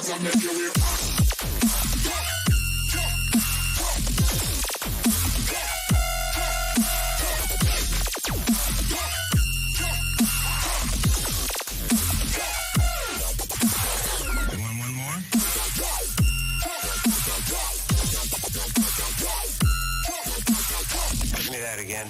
cause I make you wear. One more? Give me that again.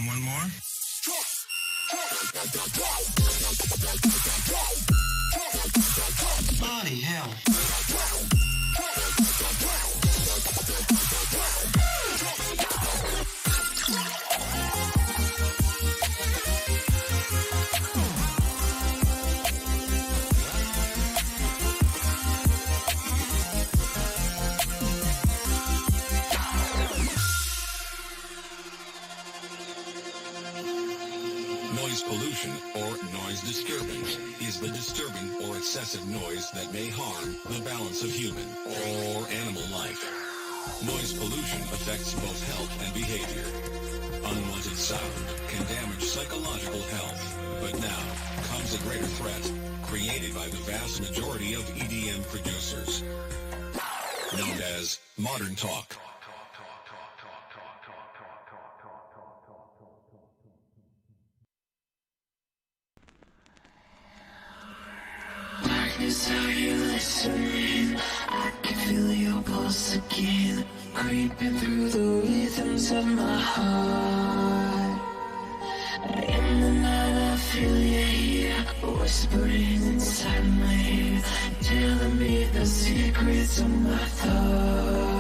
One more? Bloody hell. Noise pollution, or noise disturbance, is the disturbing or excessive noise that may harm the balance of human or animal life. Noise pollution affects both health and behavior. Unwanted sound can damage psychological health, but now comes a greater threat, created by the vast majority of EDM producers, known as modern talk. Darkness, are you listening? I can feel your pulse again, creeping through the rhythms of my heart. In the night I feel you here, whispering inside my ear, telling me the secrets of my thoughts.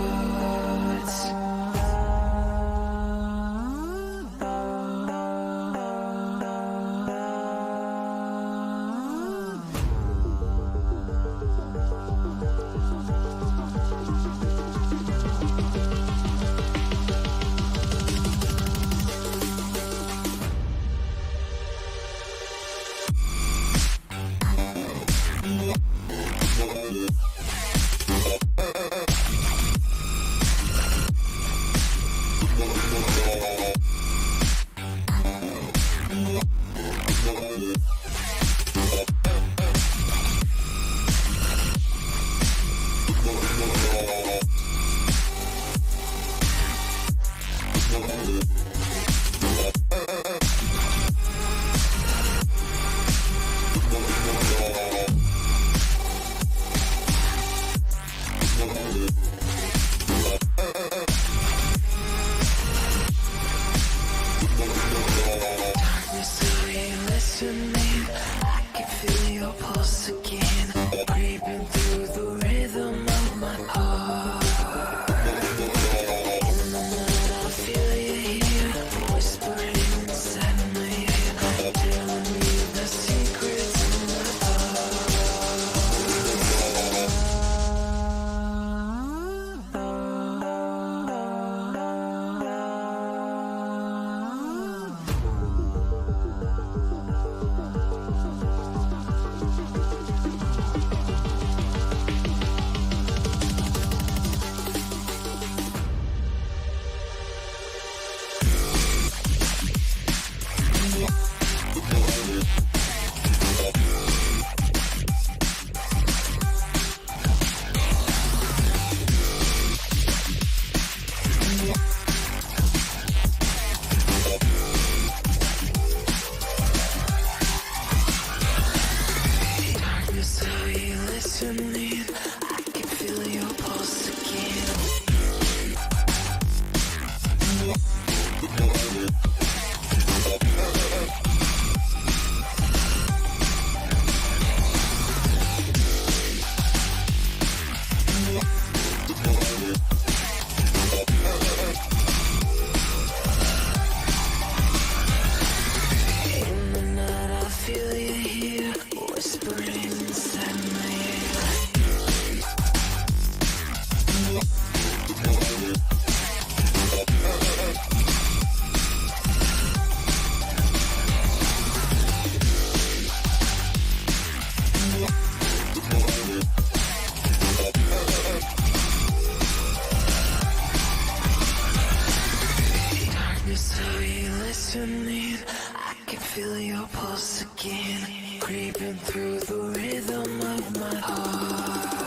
creeping through the rhythm of my heart.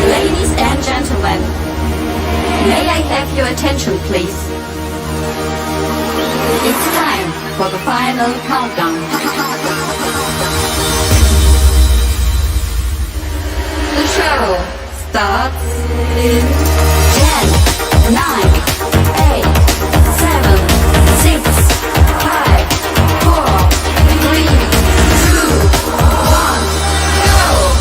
Ladies and gentlemen, may I have your attention, please? It's time for the final countdown. The show starts in 10, 9, 8, 7, 6, 5, 4, 3, 2, 1, go!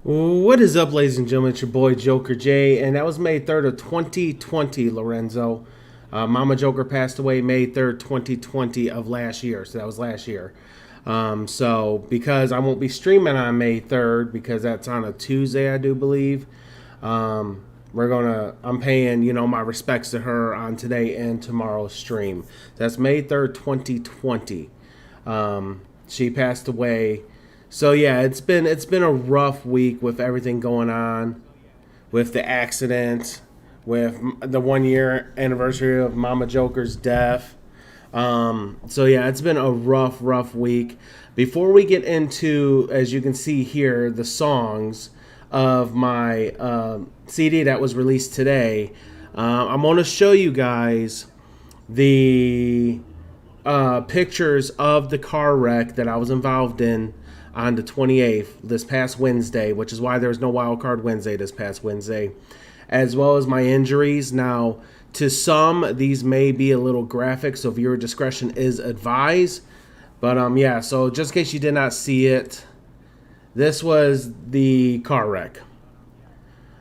What is up, ladies and gentlemen? It's your boy Joker J, and that was May 3rd of 2020, Lorenzo. Mama Joker passed away May 3rd, 2020 of last year, so that was last year. So because I won't be streaming on May 3rd, because that's on a Tuesday, I do believe, I'm paying, my respects to her on today and tomorrow's stream. That's May 3rd, 2020. She passed away. So yeah, it's been a rough week with everything going on, with the accident, with the 1 year anniversary of Mama Joker's death. So yeah, it's been a rough week. Before we get into, as you can see here, the songs of my CD that was released today, I'm going to show you guys the pictures of the car wreck that I was involved in on the 28th, this past Wednesday, which is why there was no WildCard Wednesday this past Wednesday, as well as my injuries. Now, to some, these may be a little graphic, so viewer discretion is advised. But yeah, so just in case you did not see it, this was the car wreck.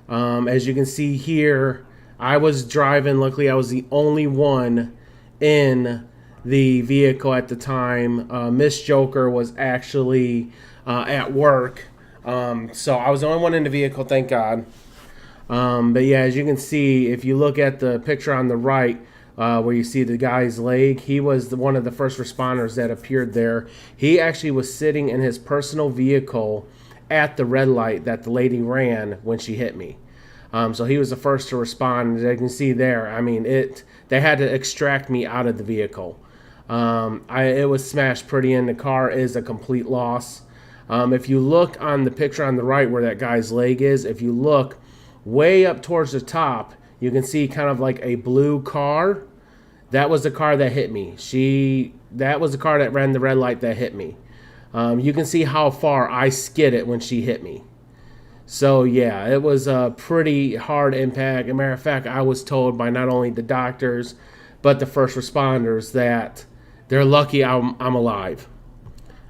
As you can see here, I was driving. Luckily, I was the only one in the vehicle at the time. Miss Joker was actually at work, so I was the only one in the vehicle, thank God. But yeah, as you can see, if you look at the picture on the right, where you see the guy's leg, he was one of the first responders that appeared there. He actually was sitting in his personal vehicle at the red light that the lady ran when she hit me. So he was the first to respond. As you can see there, I mean, they had to extract me out of the vehicle. It was smashed pretty in. The car is a complete loss. If you look on the picture on the right where that guy's leg is, if you look way up towards the top, you can see kind of like a blue car. That was the car that hit me. That was the car that ran the red light that hit me. You can see how far I skidded when she hit me. So yeah, it was a pretty hard impact. As a matter of fact, I was told by not only the doctors, but the first responders that they're lucky I'm alive.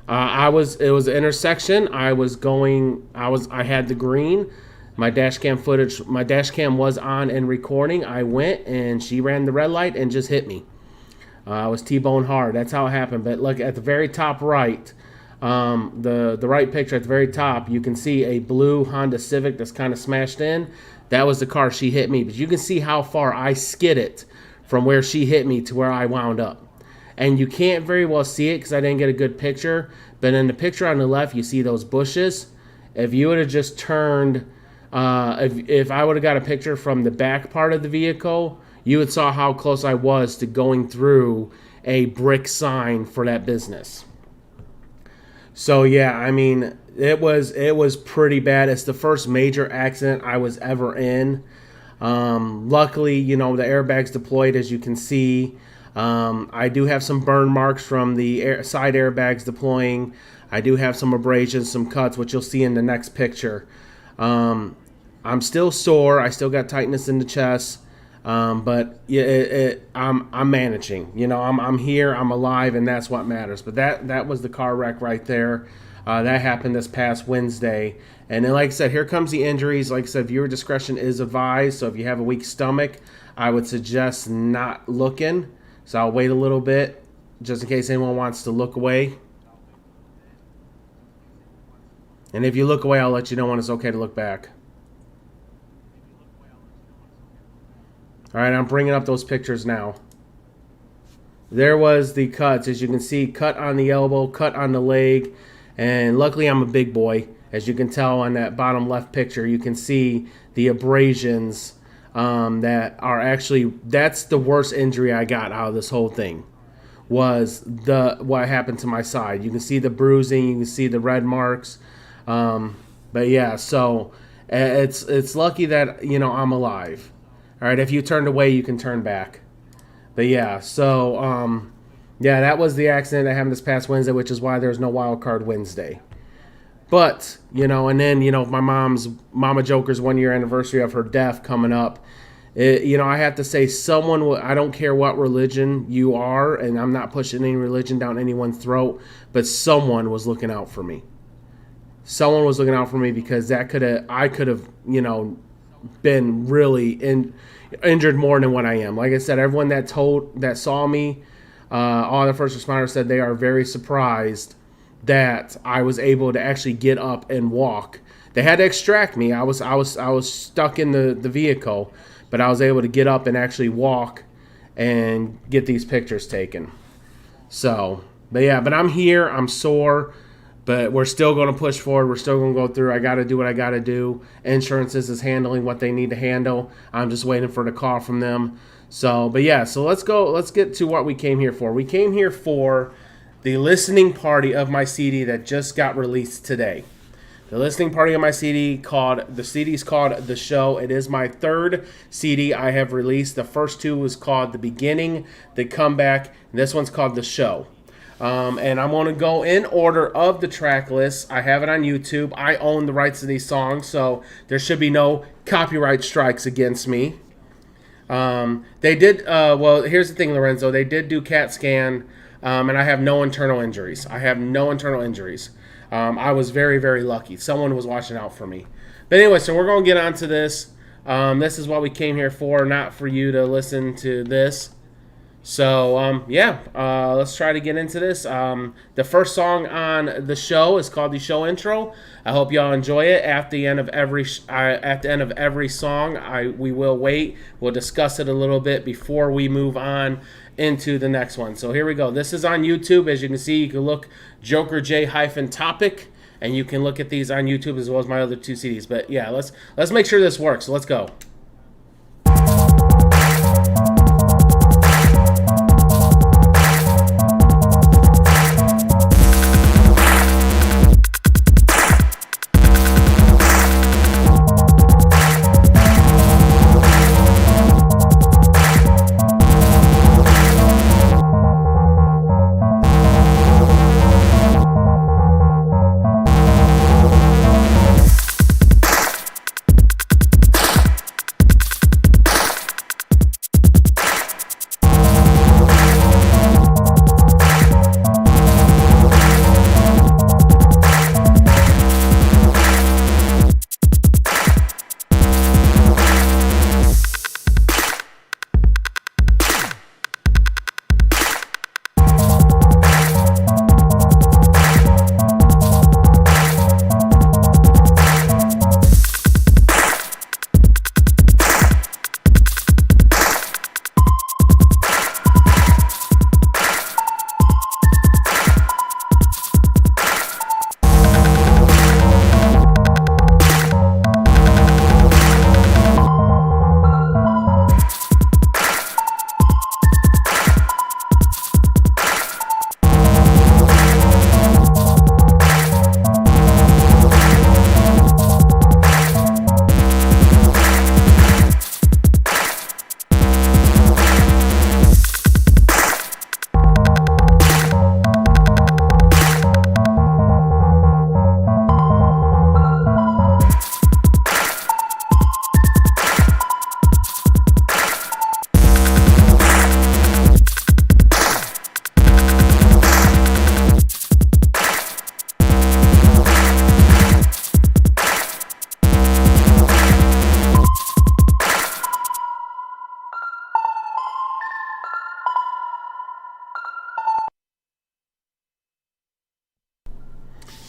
It was an intersection. I had the green. My dash cam was on and recording. I went and she ran the red light and just hit me. I was T-bone hard. That's how it happened. But look at the very top right, the right picture at the very top, you can see a blue Honda Civic that's kind of smashed in. That was the car she hit me. But you can see how far I skidded from where she hit me to where I wound up. and you can't very well see it because I didn't get a good picture. But in the picture on the left, you see those bushes. If you would have just turned, if I would have got a picture from the back part of the vehicle, you would saw how close I was to going through a brick sign for that business. So yeah, I mean, it was pretty bad. It's the first major accident I was ever in. Luckily, you know, the airbags deployed, as you can see. I do have some burn marks from the side airbags deploying. I do have some abrasions, some cuts, which you'll see in the next picture. I'm still sore. I still got tightness in the chest. But yeah, I'm managing. You know, I'm here. I'm alive, and that's what matters. But that was the car wreck right there. That happened this past Wednesday. And then, like I said, here comes the injuries. Like I said, viewer discretion is advised. So if you have a weak stomach, I would suggest not looking. So I'll wait a little bit just in case anyone wants to look away. And if you look away, I'll let you know when it's okay to look back. All right, I'm bringing up those pictures now. There was the cuts. As you can see, cut on the elbow, cut on the leg. And luckily, I'm a big boy. As you can tell on that bottom left picture, you can see the abrasions that are actually, that's the worst injury I got out of this whole thing, was what happened to my side. You can see the bruising, you can see the red marks. But yeah, so it's lucky that, you know, I'm alive. All right, if you turned away, you can turn back. But yeah, so yeah, that was the accident that happened this past Wednesday, which is why there's no wild card Wednesday. But, you know, and then, you know, my Mama Joker's 1 year anniversary of her death coming up. You know, I have to say, I don't care what religion you are, and I'm not pushing any religion down anyone's throat, but someone was looking out for me. Someone was looking out for me, because I could have, you know, been really injured more than what I am. Like I said, everyone that saw me, all the first responders said they are very surprised that I was able to actually get up and walk. They had to extract me. I was stuck in the vehicle, but I was able to get up and actually walk and get these pictures taken. So, but yeah, but I'm here. I'm sore, but we're still going to push forward. We're still going to go through. I got to do what I got to do. Insurances is handling what they need to handle. I'm just waiting for the call from them. So, but yeah, so let's go. Let's get to what we came here for. We came here for the listening party of my CD that just got released today. The listening party of my CD CD's called The Show. It is my third CD I have released. The first two was called The Beginning, The Comeback, and this one's called The Show. And I'm going to go in order of the track list. I have it on YouTube. I own the rights to these songs, so there should be no copyright strikes against me. They did, well, here's the thing, Lorenzo. They did do CAT scan, and I have no internal injuries. I was very, very lucky. Someone was watching out for me. But anyway, so we're going to get on to this. This is what we came here for, not for you to listen to this. So, yeah, let's try to get into this. The first song on the show is called The Show Intro. I hope y'all enjoy it. At the end of every song, we will wait. We'll discuss it a little bit before we move on into the next one. So here we go. This is on YouTube. As you can see, you can look Joker J-topic, and you can look at these on YouTube as well as my other two CDs. But yeah, let's make sure this works. So let's go.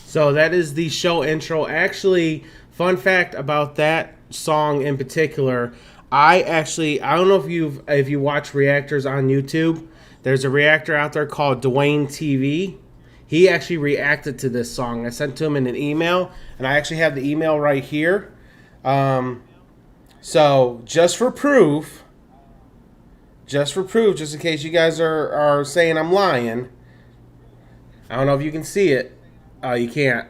So that is the show intro. Actually, fun fact about that song in particular, I don't know if you watch reactors on YouTube. There's a reactor out there called Dwayne TV. He actually reacted to this song. I sent to him in an email, and I actually have the email right here. So just for proof, just in case you guys are saying I'm lying. I don't know if you can see it. You can't.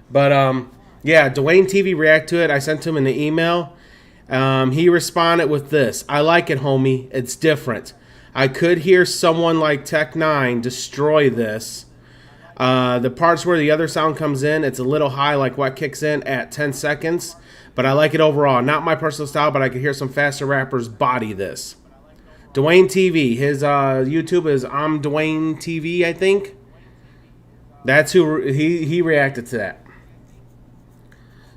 But, yeah, Dwayne TV react to it. I sent him an email. He responded with this. I like it, homie. It's different. I could hear someone like Tech9 destroy this. The parts where the other sound comes in, it's a little high, like what kicks in at 10 seconds. But I like it overall. Not my personal style, but I could hear some faster rappers body this. Dwayne TV. His YouTube is I'm Dwayne TV, I think. That's who he reacted to that.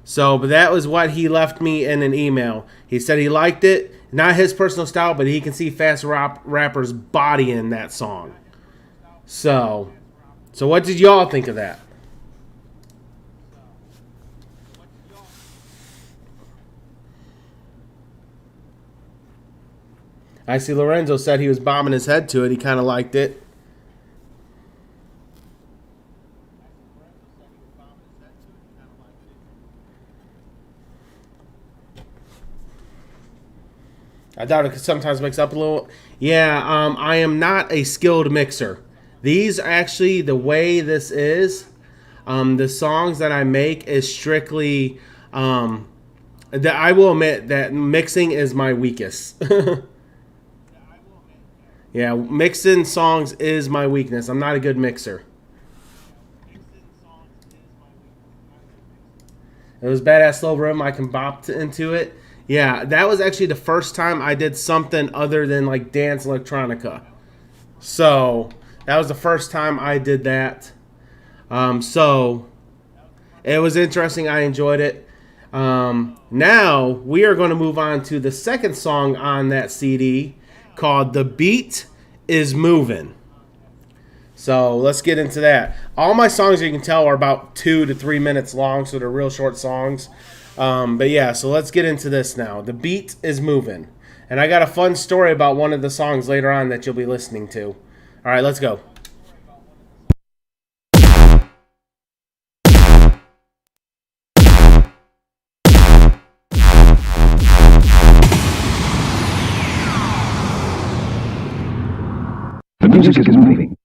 So, but that was what he left me in an email. He said he liked it. Not his personal style, but he can see fast rappers bodying that song. So what did y'all think of that? I see Lorenzo said he was bobbing his head to it. He kind of liked it. I doubt it could sometimes mix up a little. Yeah, I am not a skilled mixer. These actually, the way this is, the songs that I make is strictly, that I will admit that mixing is my weakest. Yeah, mixing songs is my weakness. I'm not a good mixer. It was badass slow rhythm. I can bop into it. Yeah, that was actually the first time I did something other than like dance electronica. So that was the first time I did that. So it was interesting. I enjoyed it. Now we are going to move on to the second song on that CD called "The Beat Is Moving." So let's get into that. All my songs, you can tell, are about 2 to 3 minutes long, so they're real short songs. But yeah, so let's get into this now. The Beat Is Moving. And I got a fun story about one of the songs later on that you'll be listening to. All right, let's go. The music is moving.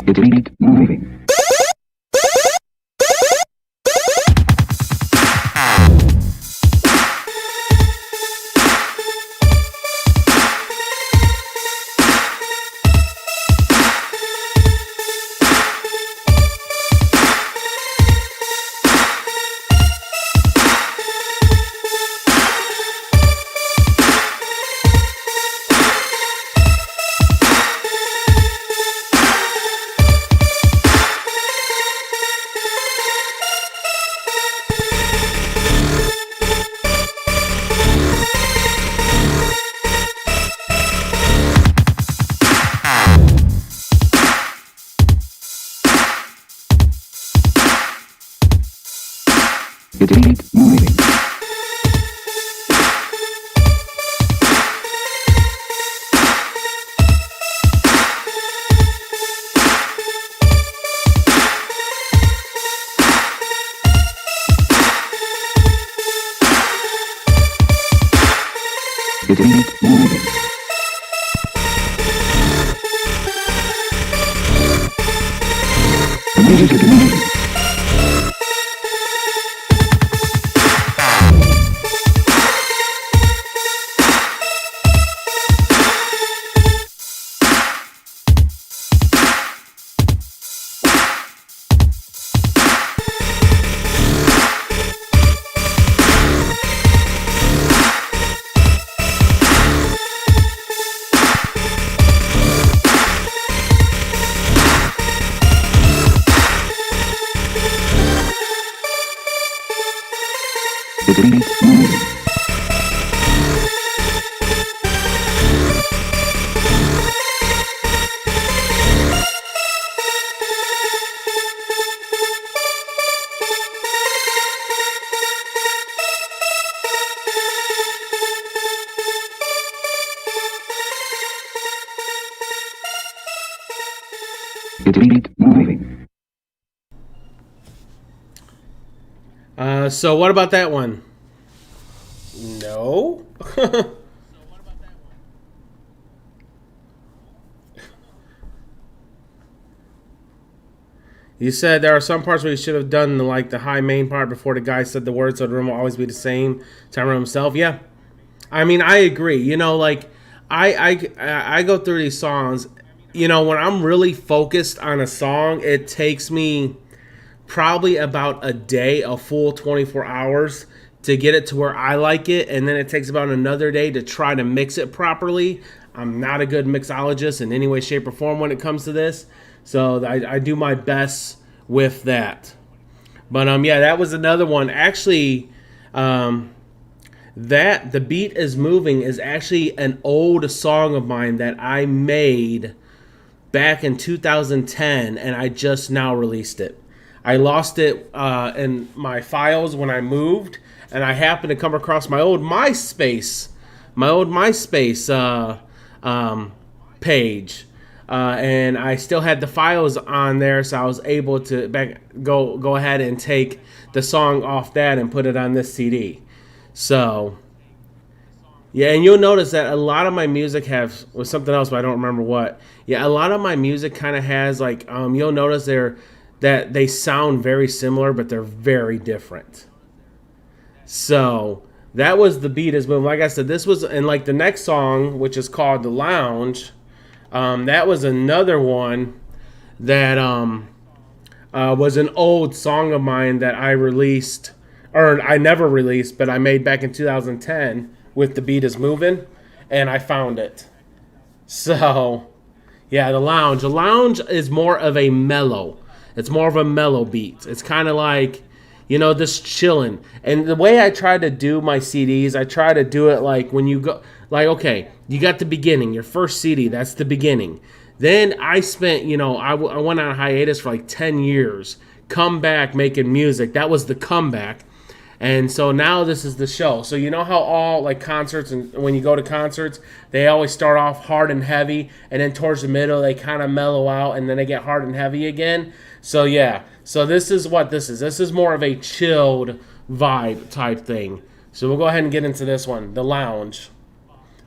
It is moving. It is moving. It is moving. The music is moving. It is moving. moving. So what about that one? No. You said there are some parts where you should have done like the high main part before the guy said the words, so the room will always be the same. Timer himself. Yeah, I mean I agree. You know, like I go through these songs. You know, when I'm really focused on a song, it takes me probably about a day, a full 24 hours to get it to where I like it, and then it takes about another day to try to mix it properly. I'm not a good mixologist in any way, shape, or form when it comes to this, so I do my best with that. But yeah, that was another one. Actually, that the beat is moving is actually an old song of mine that I made back in 2010, and I just now released it. I lost it in my files when I moved, and I happened to come across my old MySpace page, and I still had the files on there, so I was able to go ahead and take the song off that and put it on this CD. So yeah, and you'll notice that a lot of my music was something else, but I don't remember what. Yeah, a lot of my music kind of has like you'll notice that they sound very similar, but they're very different. So that was the beat is moving. Like I said, this was and like the next song, which is called "The Lounge." That was another one that was an old song of mine that I released, or I never released, but I made back in 2010 with "The Beat Is Moving," and I found it. So yeah, The Lounge. The Lounge is more of a mellow. It's more of a mellow beat. It's kind of like, you know, just chilling. And the way I try to do my CDs, I try to do it like when you go, like, okay, you got the beginning, your first CD, that's the beginning. Then I spent, you know, I went on a hiatus for like 10 years, come back making music. That was the comeback. And so now this is the show. So you know how all like concerts, and when you go to concerts, they always start off hard and heavy, and then towards the middle they kind of mellow out, and then they get hard and heavy again. So yeah, so this is what this is. This is more of a chilled vibe type thing. So we'll go ahead and get into this one, The Lounge.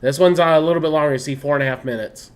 This one's a little bit longer. You see, 4.5 minutes.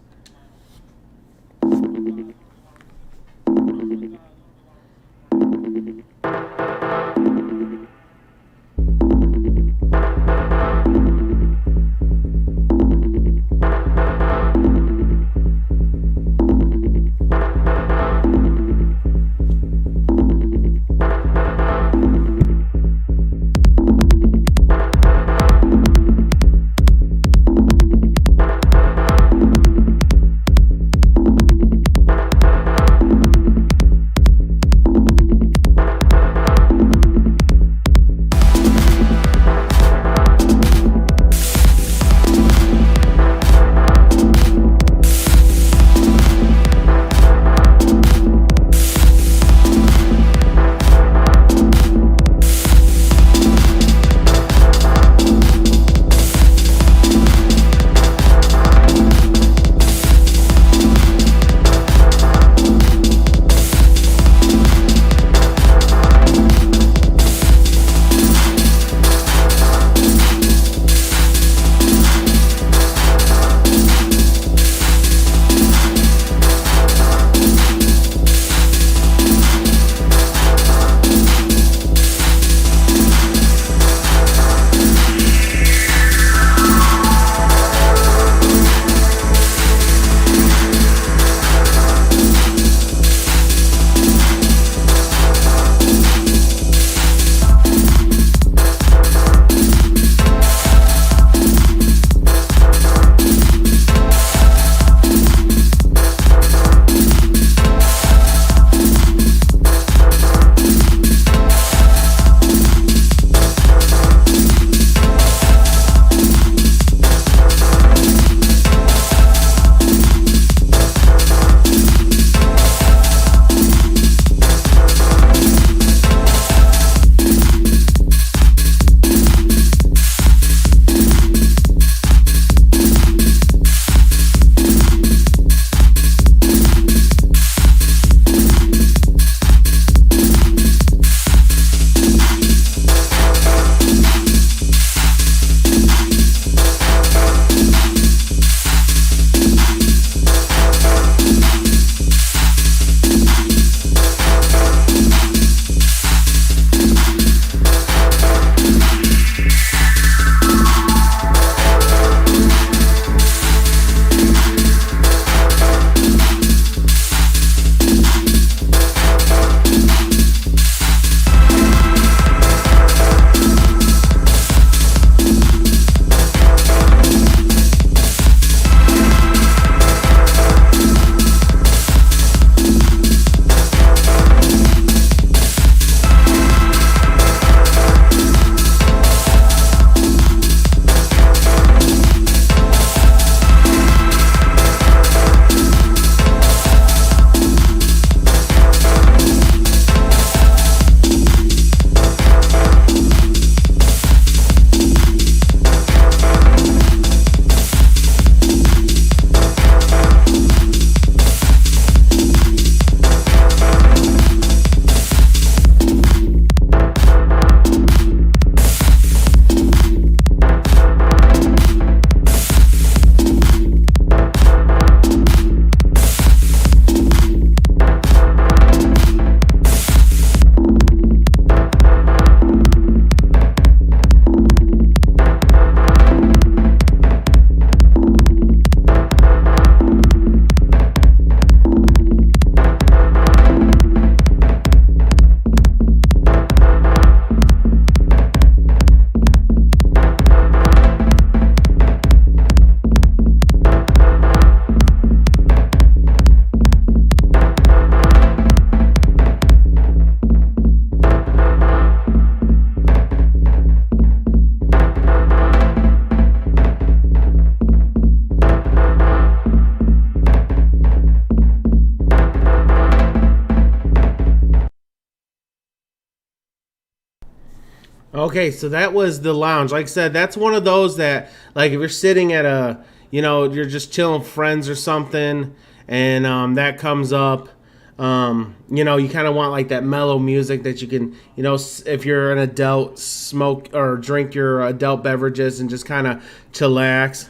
Okay, so that was the lounge. Like I said, that's one of those that, like, if you're sitting at a, you're just chilling with friends or something, and that comes up, you kind of want like that mellow music that you can, if you're an adult, smoke or drink your adult beverages and just kind of chillax.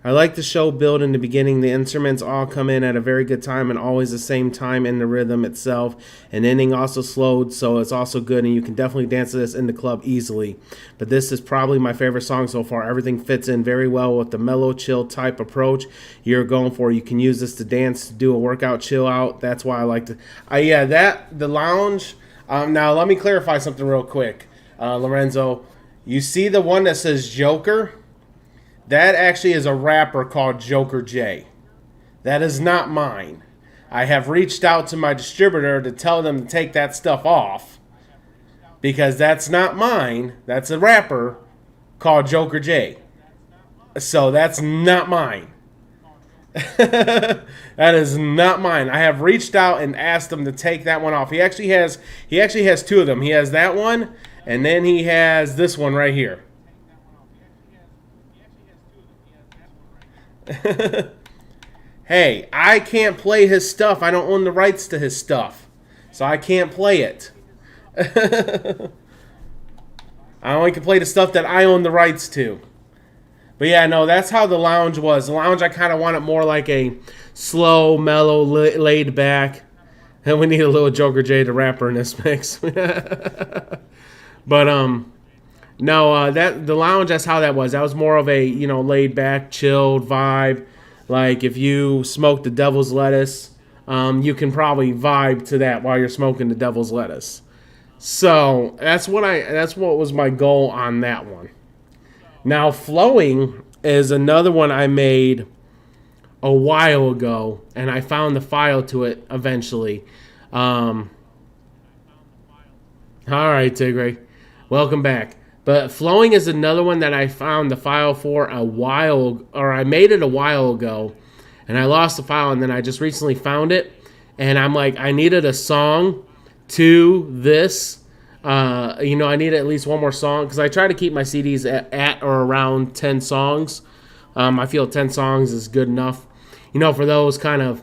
I like the show build in the beginning. The instruments all come in at a very good time and always the same time in the rhythm itself. And ending also slowed, so it's also good, and you can definitely dance to this in the club easily. But this is probably my favorite song so far. Everything fits in very well with the mellow, chill type approach you're going for. You can use this to dance, do a workout, chill out. That's why I like to. The lounge. Now let me clarify something real quick, Lorenzo. You see the one that says Joker? That actually is a rapper called Joker J. That is not mine. I have reached out to my distributor to tell them to take that stuff off because that's not mine. That's a rapper called Joker J. So that's not mine. That is not mine. I have reached out and asked them to take that one off. He actually has two of them. He has that one, and then he has this one right here. Hey, I can't play his stuff. I don't own the rights to his stuff, so I can't play it. I only can play the stuff that I own the rights to. But yeah, no, that's how the lounge was. The lounge, I kind of want it more like a slow, mellow, laid back. And we need a little Joker J, the rapper, in this mix. But no, the lounge, that's how that was. That was more of a, laid back, chilled vibe. Like if you smoke the devil's lettuce, you can probably vibe to that while you're smoking the devil's lettuce. So that's what was my goal on that one. Now Flowing is another one I made a while ago, and I found the file to it eventually. All right, Tigray, welcome back. But Flowing is another one that I found the file for I made it a while ago, and I lost the file, and then I just recently found it, and I'm like, I needed a song to this. I needed at least one more song, because I try to keep my CDs at or around 10 songs. I feel 10 songs is good enough, for those kind of,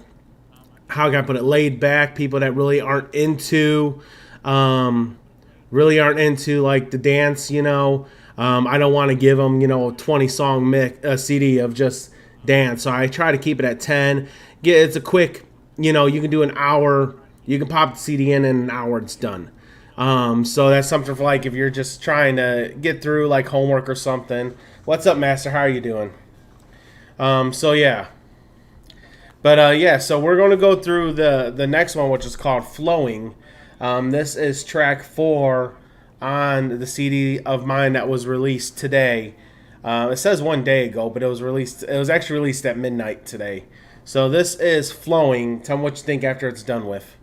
how can I put it, laid back people that really aren't into like the dance, I don't want to give them, a 20 song CD of just dance. So I try to keep it at 10. It's a quick, you can do an hour. You can pop the CD in an hour, it's done. So that's something for like if you're just trying to get through like homework or something. What's up, Master? How are you doing? So yeah. But so we're going to go through the next one, which is called Flowing. This is track 4 on the CD of mine that was released today. It says 1 day ago, but it was actually released at midnight today. So this is Flowing. Tell me what you think after it's done with.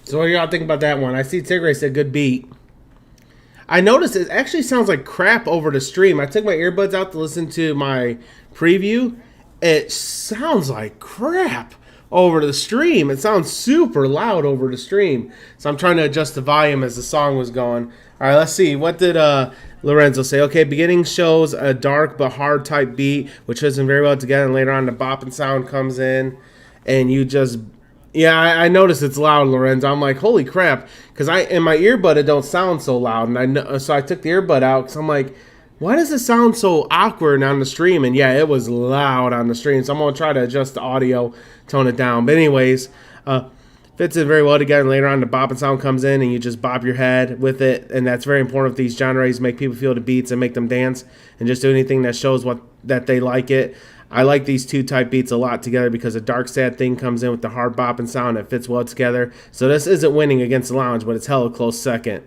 So what do y'all think about that one? I see Tigray said good beat. I noticed it actually sounds like crap over the stream. I took my earbuds out to listen to my preview. It sounds like crap over the stream. It sounds super loud over the stream. So I'm trying to adjust the volume as the song was going. All right, let's see. What did Lorenzo say? Okay, beginning shows a dark but hard type beat, which fits in very well together. And later on, the bopping sound comes in, and you just... Yeah, I noticed it's loud, Lorenzo. I'm like, holy crap, because in my earbud it don't sound so loud, and so I took the earbud out because I'm like, why does it sound so awkward on the stream? And yeah, it was loud on the stream, so I'm gonna try to adjust the audio, tone it down. But anyways, fits in very well together. And later on, the bop and sound comes in, and you just bop your head with it, and that's very important with these genres. Make people feel the beats and make them dance, and just do anything that shows that they like it. I like these two type beats a lot together because a dark sad thing comes in with the hard bop and sound that fits well together. So this isn't winning against the lounge, but it's hella close second.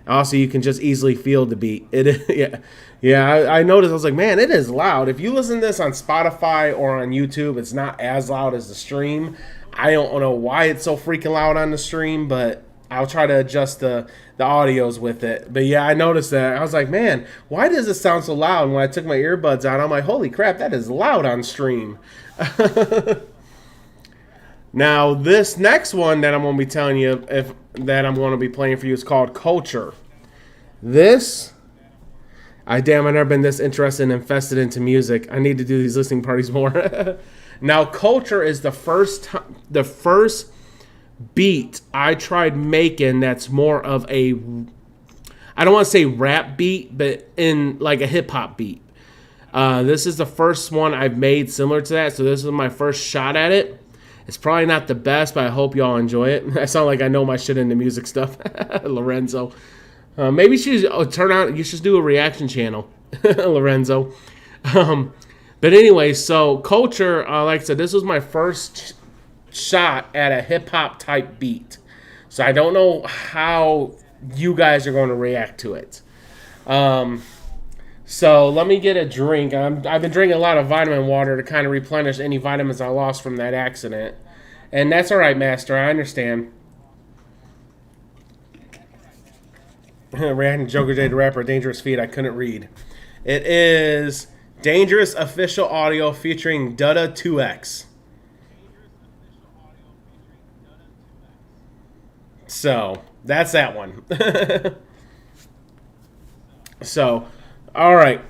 Also, you can just easily feel the beat. I noticed. I was like, man, it is loud. If you listen to this on Spotify or on YouTube, it's not as loud as the stream. I don't know why it's so freaking loud on the stream, but I'll try to adjust the audios with it. But yeah, I noticed that. I was like, man, why does it sound so loud? And when I took my earbuds out, I'm like, holy crap, that is loud on stream. Now, this next one that I'm going to be telling you that I'm going to be playing for you is called Culture. I've never been this interested and invested into music. I need to do these listening parties more. Now, Culture is the first beat I tried making that's more of a, I don't want to say rap beat, but in like a hip hop beat. This is the first one I've made similar to that, so this is my first shot at it. It's probably not the best, but I hope y'all enjoy it. I sound like I know my shit into music stuff. Lorenzo. Maybe you should do a reaction channel, Lorenzo. But anyway, so Culture, like I said, this was my first shot at a hip-hop type beat. So I don't know how you guys are going to react to it. So let me get a drink. I've been drinking a lot of vitamin water to kind of replenish any vitamins I lost from that accident. And that's all right, Master. I understand. Reacting to Joker J the Rapper, Dangerous Feet, I couldn't read. It is Dangerous Official Audio featuring Dutta 2X. So, that's that one. So, alright.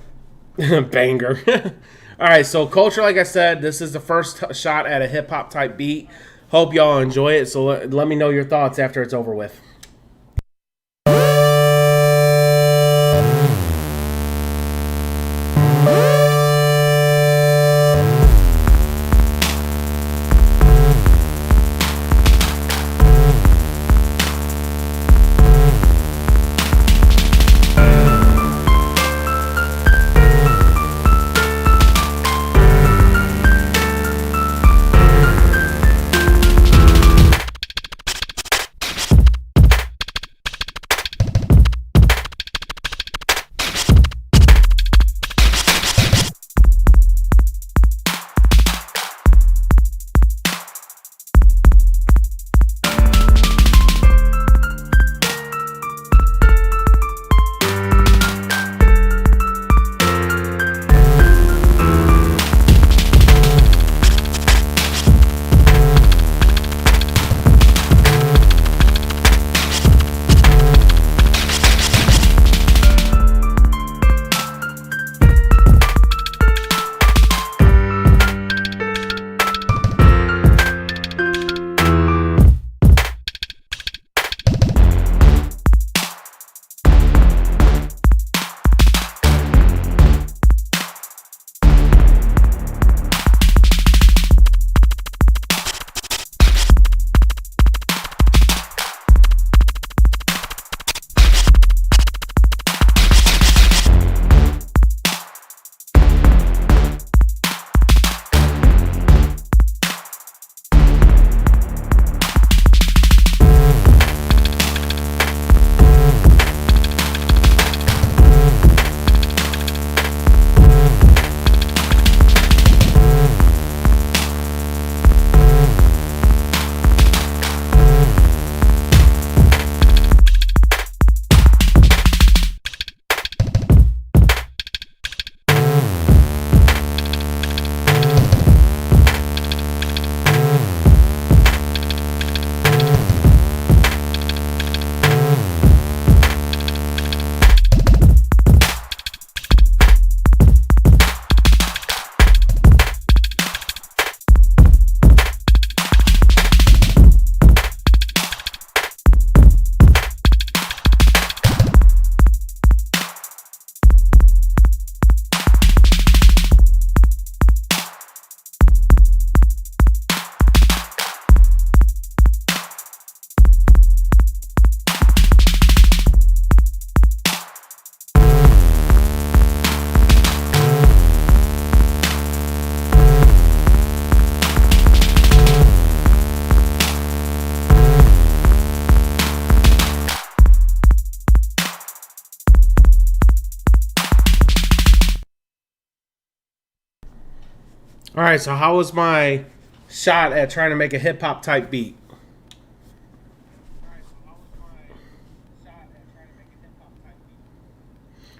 Banger. Alright, so Culture, like I said, this is the first shot at a hip-hop type beat. Hope y'all enjoy it, so let me know your thoughts after it's over with. All right, so how was my shot at trying to make a hip hop type beat?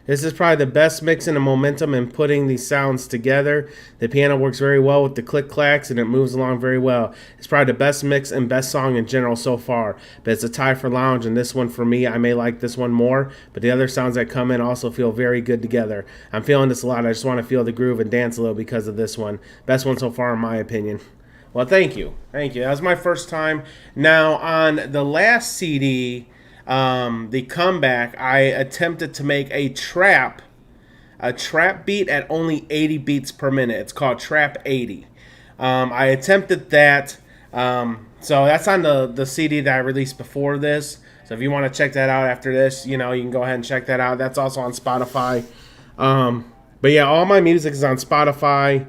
This is probably the best mix in the momentum and putting these sounds together. The piano works very well with the click clacks and it moves along very well. It's probably the best mix and best song in general so far. But it's a tie for lounge, and this one for me, I may like this one more. But the other sounds that come in also feel very good together. I'm feeling this a lot. I just want to feel the groove and dance a little because of this one. Best one so far in my opinion. Well, thank you. Thank you. That was my first time. Now, on the last CD, the comeback, I attempted to make a trap beat at only 80 beats per minute. It's called Trap 80. I attempted that. So that's on the CD that I released before this. So if you want to check that out after this, you can go ahead and check that out. That's also on Spotify. But yeah, all my music is on Spotify,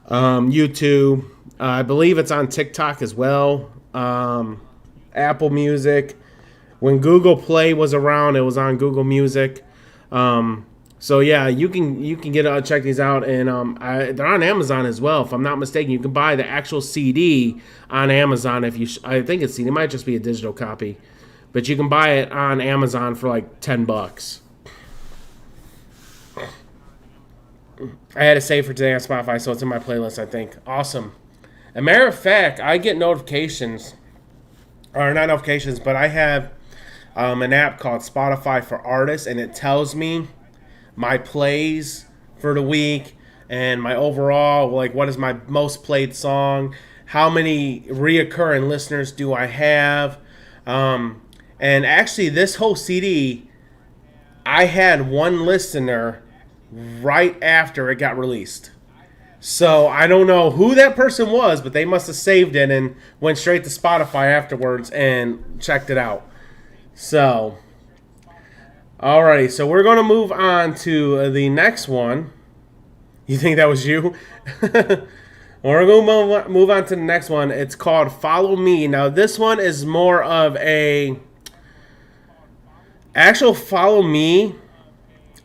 YouTube. I believe it's on TikTok as well. Apple Music. When Google Play was around, it was on Google Music. So yeah, you can get check these out, and they're on Amazon as well. If I'm not mistaken, you can buy the actual CD on Amazon. I think it's CD. It might just be a digital copy, but you can buy it on Amazon for like $10. I had it saved for today on Spotify, so it's in my playlist, I think. Awesome. As a matter of fact, I get notifications, or not notifications, but I have an app called Spotify for Artists, and it tells me my plays for the week and my overall, like what is my most played song, how many reoccurring listeners do I have. And actually, this whole CD, I had one listener right after it got released. So I don't know who that person was, but they must have saved it and went straight to Spotify afterwards and checked it out. So, alrighty, so we're going to move on to the next one. You think that was you? We're going to move on to the next one. It's called Follow Me. Now, this one is more of a... Actual Follow Me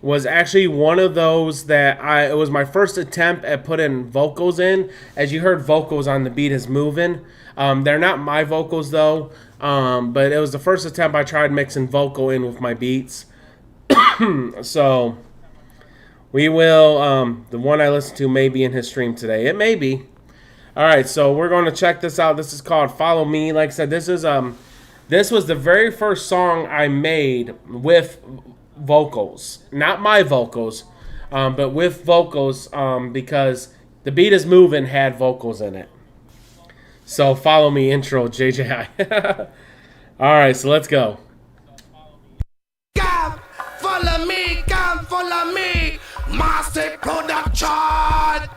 was actually one of those that it was my first attempt at putting vocals in. As you heard, vocals on the beat is moving. They're not my vocals, though. But it was the first attempt I tried mixing vocal in with my beats. So, we will, the one I listened to may be in his stream today. It may be. Alright, so we're going to check this out. This is called Follow Me. Like I said, this was the very first song I made with vocals. Not my vocals, but with vocals, because The Beat Is Moving had vocals in it. So, Follow Me intro, JJI. Alright, so let's go. Follow me, come follow me. Master Production.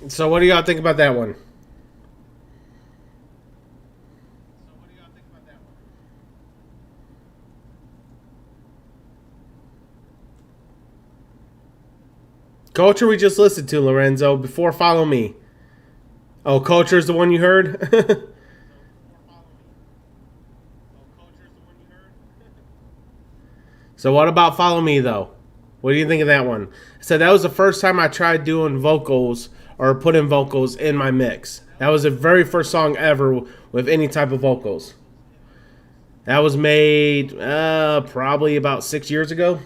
So what do y'all think about that one? Culture we just listened to, Lorenzo, before Follow Me. Oh, Culture is the one you heard? So what about Follow Me, though? What do you think of that one? So that was the first time I tried doing vocals or putting vocals in my mix. That was the very first song ever with any type of vocals. That was made probably about 6 years ago.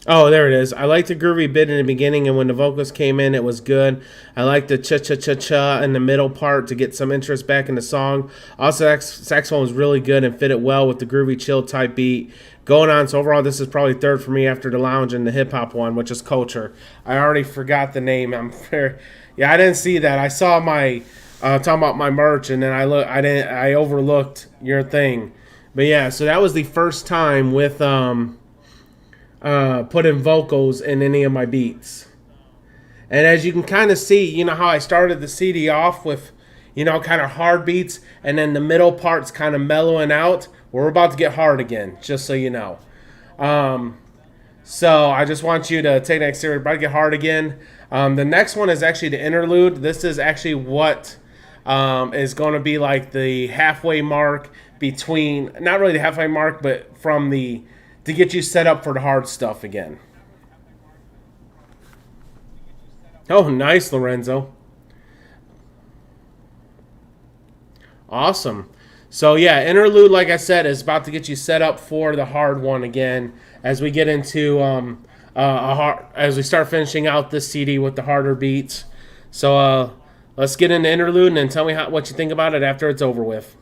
Oh, there it is. I liked the groovy bit in the beginning, and when the vocals came in, it was good. I liked the cha-cha-cha-cha in the middle part to get some interest back in the song. Also, saxophone was really good and fit it well with the groovy chill type beat going on. So overall, this is probably third for me after the lounge and the hip-hop one, which is Culture. I already forgot the name. Yeah, I didn't see that. I saw my talking about my merch, and then I overlooked your thing. But yeah, so that was the first time with putting vocals in any of my beats. And as you can kind of see, you know how I started the CD off with, you know, kind of hard beats, and then the middle part's kind of mellowing out. We're about to get hard again, just so you know. So I just want you to take that serious. We're about to get hard again. The next one is actually the interlude. This is actually what is going to be like the halfway mark between, not really the halfway mark, but from the, to get you set up for the hard stuff again. Oh, nice, Lorenzo. Awesome. So yeah, interlude, like I said, is about to get you set up for the hard one again as we get into as we start finishing out this CD with the harder beats. So let's get into interlude and then tell me what you think about it after it's over with.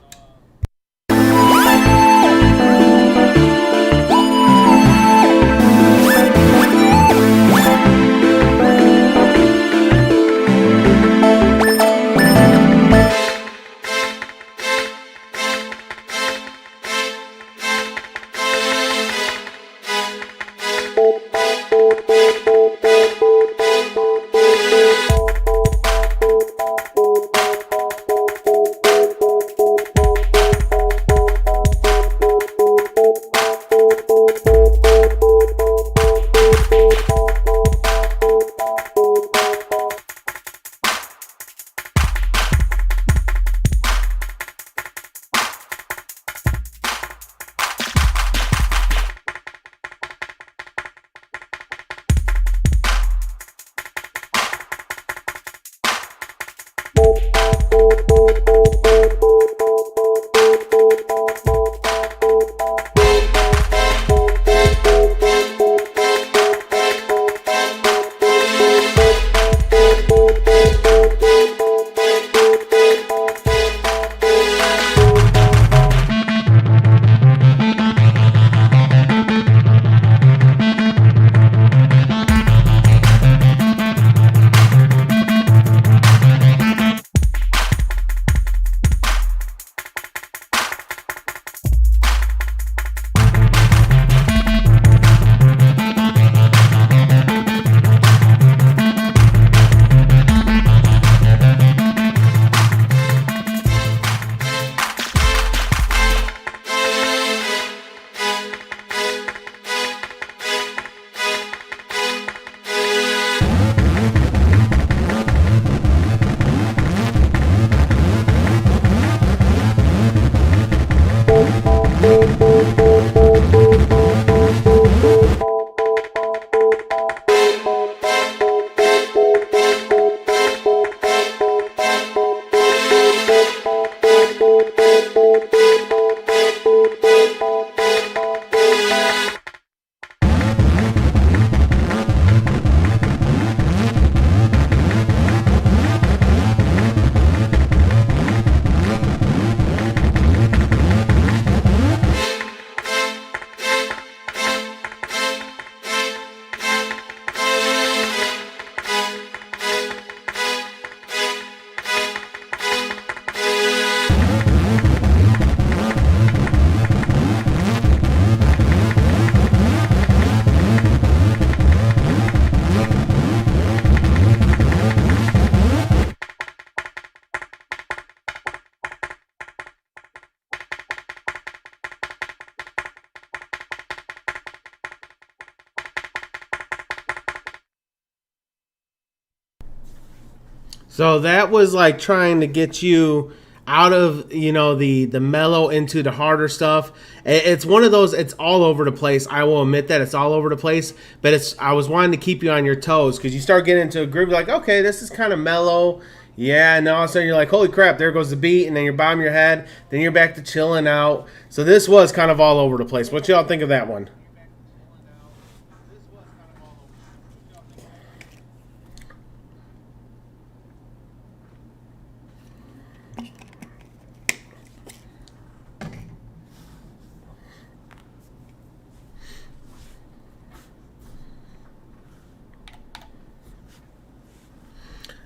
So that was like trying to get you out of the mellow into the harder stuff. It's one of those. It's all over the place. I will admit that it's all over the place. But I was wanting to keep you on your toes because you start getting into a groove. You're like, okay, this is kind of mellow. Yeah, and all of a sudden you're like, holy crap, there goes the beat, and then you're bobbing your head. Then you're back to chilling out. So this was kind of all over the place. What y'all think of that one?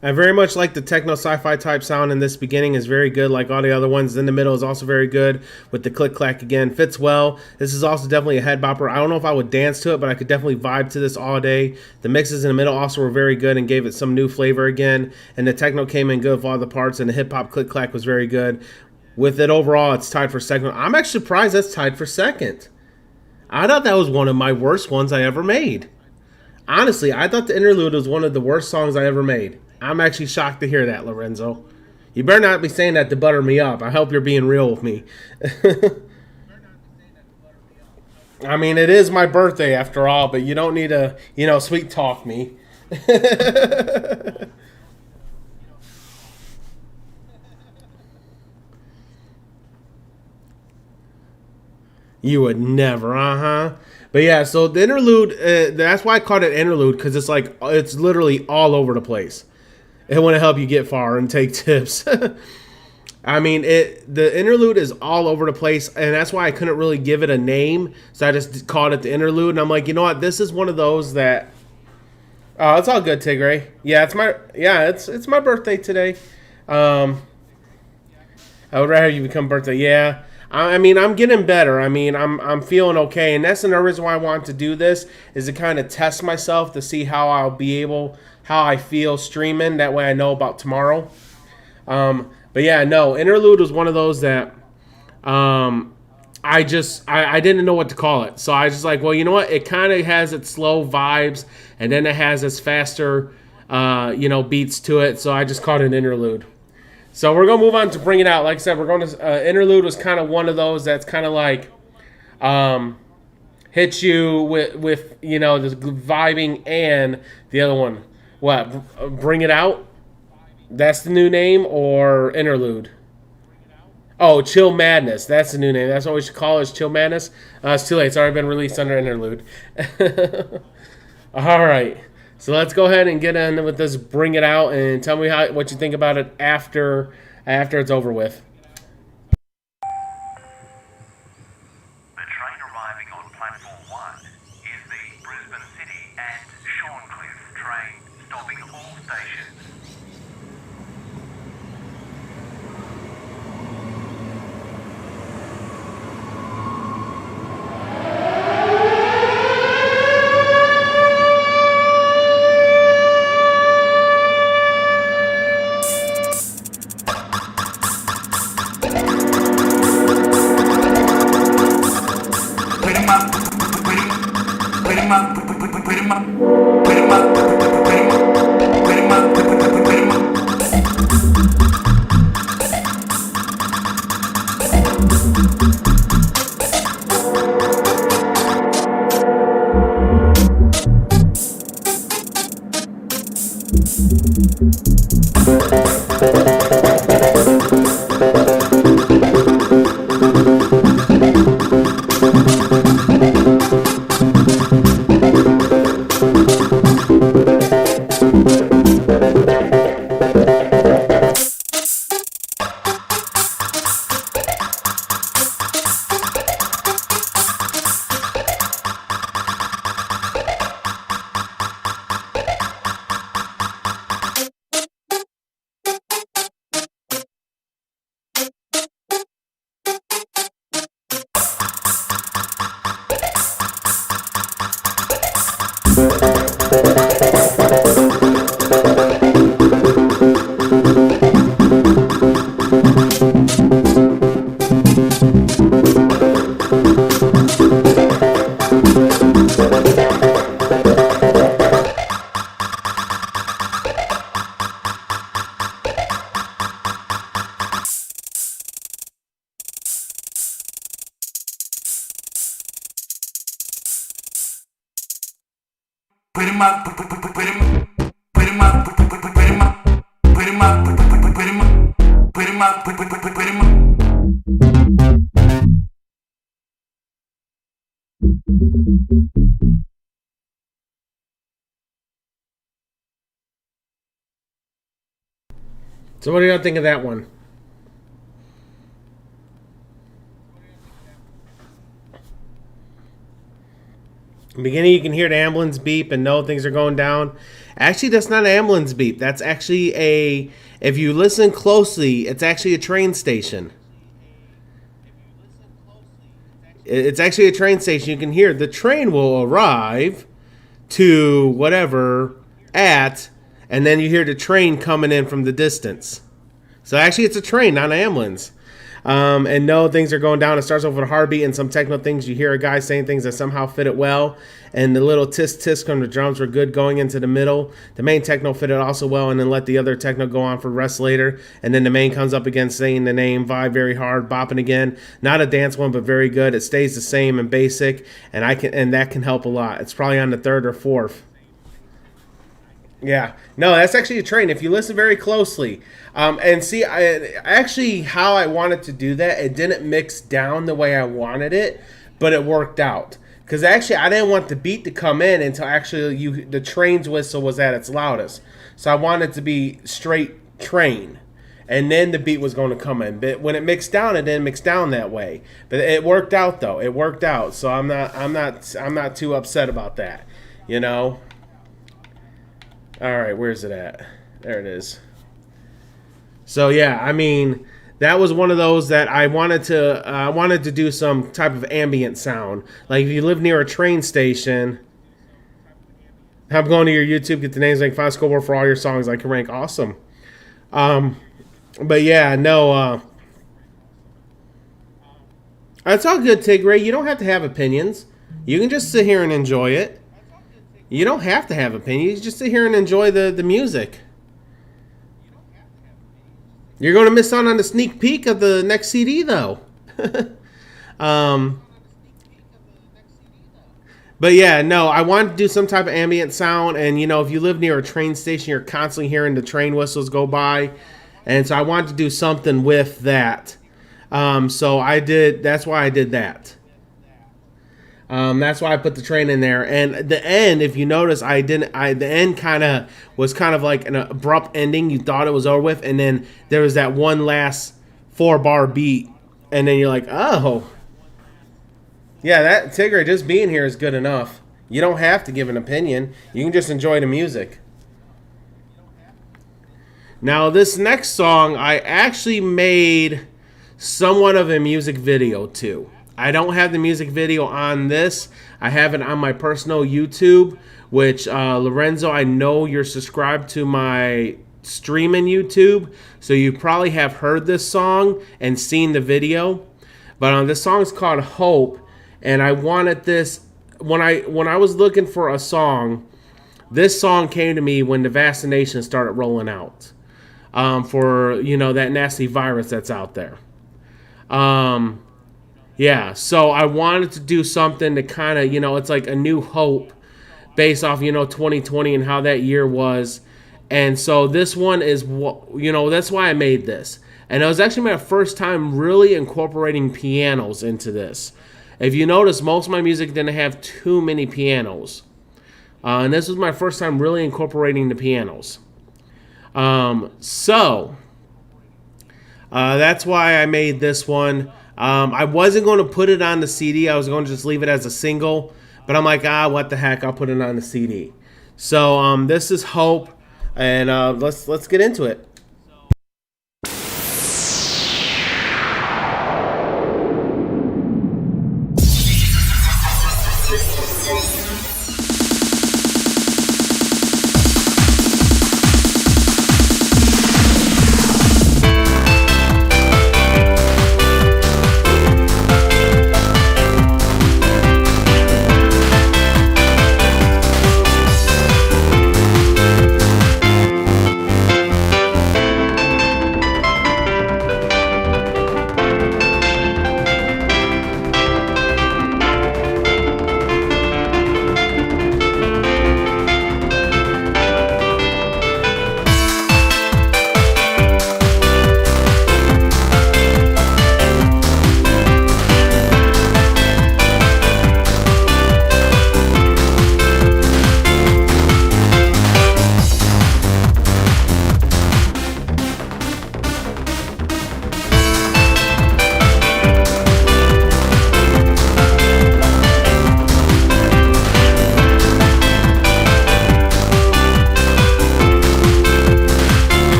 I very much like the techno sci-fi type sound in this beginning is very good, like all the other ones. In the middle is also very good with the click clack again. Fits well. This is also definitely a head bopper. I don't know if I would dance to it, but I could definitely vibe to this all day. The mixes in the middle also were very good and gave it some new flavor again. And the techno came in good with all the parts, and the hip hop click clack was very good. With it overall, it's tied for second. I'm actually surprised that's tied for second. I thought that was one of my worst ones I ever made. Honestly, I thought the interlude was one of the worst songs I ever made. I'm actually shocked to hear that, Lorenzo. You better not be saying that to butter me up. I hope you're being real with me. I mean, it is my birthday after all, but you don't need to, sweet talk me. You would never, But yeah, so the interlude, that's why I called it interlude, because it's literally all over the place. It want to help you get far and take tips. I mean, the interlude is all over the place, and that's why I couldn't really give it a name. So I just called it the interlude, and I'm like, you know what? This is one of those that. Oh, it's all good, Tigray. Yeah, it's my birthday today. I would rather you become birthday. Yeah. I mean, I'm getting better. I mean, I'm feeling okay, and that's another reason why I want to do this is to kind of test myself to see how I feel streaming. That way, I know about tomorrow. But yeah, no, interlude was one of those that I didn't know what to call it, so I was just like, well, you know what? It kind of has its slow vibes, and then it has its faster, beats to it. So I just called it an interlude. So we're going to move on to Bring It Out. Like I said, we're going to interlude was kind of one of those that's kind of like hits you with the vibing, and the other one. What? Bring It Out? That's the new name, or interlude? Oh, Chill Madness. That's the new name. That's what we should call it, is Chill Madness. It's too late. It's already been released under interlude. All right. So let's go ahead and get in with this Bring It Out, and tell me what you think about it after it's over with. The train arriving on platform 1 is the Brisbane City and Shorncliffe train, stopping all stations. So what do y'all think of that one? In the beginning, you can hear the ambulance beep and know things are going down. Actually, that's not an ambulance beep. That's actually a, if you listen closely, it's actually a train station. It's actually a train station. You can hear the train will arrive to whatever at, and then you hear the train coming in from the distance. So actually, it's a train, not an ambulance. And no, things are going down. It starts off with a heartbeat and some techno things. You hear a guy saying things that somehow fit it well. And the little tisk from the drums were good going into the middle. The main techno fit it also well, and then let the other techno go on for rest later. And then the main comes up again saying the name, vibe very hard, bopping again. Not a dance one, but very good. It stays the same and basic, and that can help a lot. It's probably on the third or fourth. Yeah, no, that's actually a train. If you listen very closely, and see, actually how I wanted to do that, it didn't mix down the way I wanted it, but it worked out. Because actually, I didn't want the beat to come in until actually the train's whistle was at its loudest. So I wanted it to be straight train, and then the beat was going to come in. But when it mixed down, it didn't mix down that way. But it worked out though. It worked out. So I'm not too upset about that. You know. All right, where's it at? There it is. So yeah, I mean, that was one of those that I wanted to do some type of ambient sound. Like if you live near a train station, I'm going to your YouTube, get the names, like find scoreboard for all your songs I can rank. Awesome. But yeah, no, it's all good, Tigray. You don't have to have opinions. You can just sit here and enjoy it. You don't have to have opinions. You just sit here and enjoy the music. You're going to miss out on the sneak peek of the next CD, though. But yeah, no, I wanted to do some type of ambient sound. And, you know, if you live near a train station, you're constantly hearing the train whistles go by. And so I wanted to do something with that. So I did. That's why I did that. That's why I put the train in there. And the end, if you notice, the end was kind of like an abrupt ending. You thought it was over with, and then there was that one last 4-bar beat, and then you're like, oh. Yeah, that Tigray just being here is good enough. You don't have to give an opinion. You can just enjoy the music. Now, this next song, I actually made somewhat of a music video to. I don't have the music video on this. I have it on my personal YouTube, which, Lorenzo, I know you're subscribed to my streaming YouTube, so you probably have heard this song and seen the video. But this song is called Hope, and I wanted this, when I was looking for a song, this song came to me when the vaccination started rolling out, for, you know, that nasty virus that's out there. Yeah, so I wanted to do something to kind of, you know, it's like a new hope based off, you know, 2020 and how that year was. And so this one is, you know, that's why I made this. And it was actually my first time really incorporating pianos into this. If you notice, most of my music didn't have too many pianos. And this was my first time really incorporating the pianos. So that's why I made this one. I wasn't going to put it on the CD. I was going to just leave it as a single. But I'm like, what the heck? I'll put it on the CD. So this is Hope. And let's get into it.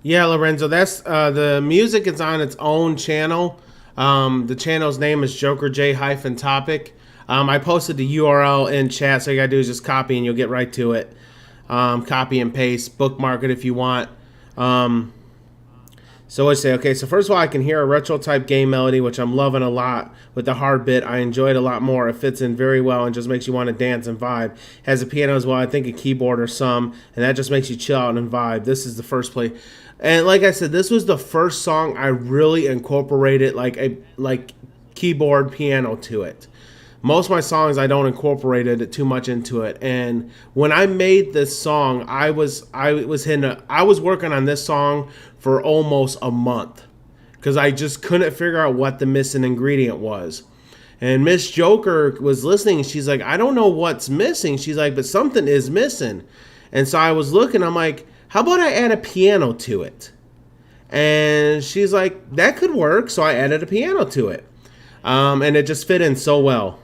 Yeah, Lorenzo, that's the music is on its own channel. The channel's name is Joker J hyphen topic. I posted the URL in chat, so you gotta do is just copy and you'll get right to it. Copy and paste, bookmark it if you want. So what'd you say? Okay, so first of all, I can hear a retro type game melody, which I'm loving a lot with the hard bit. I enjoy it a lot more. It fits in very well and just makes you want to dance and vibe. Has a piano as well, I think a keyboard or some, and that just makes you chill out and vibe. This is the first play. And like I said, this was the first song I really incorporated like keyboard piano to it. Most of my songs I don't incorporate it too much into it. And when I made this song, I was working on this song for almost a month because I just couldn't figure out what the missing ingredient was. And Miss Joker was listening and she's like, I don't know what's missing. She's like, but something is missing. And so I was looking, I'm like, how about I add a piano to it? And she's like, that could work. So I added a piano to it. And it just fit in so well.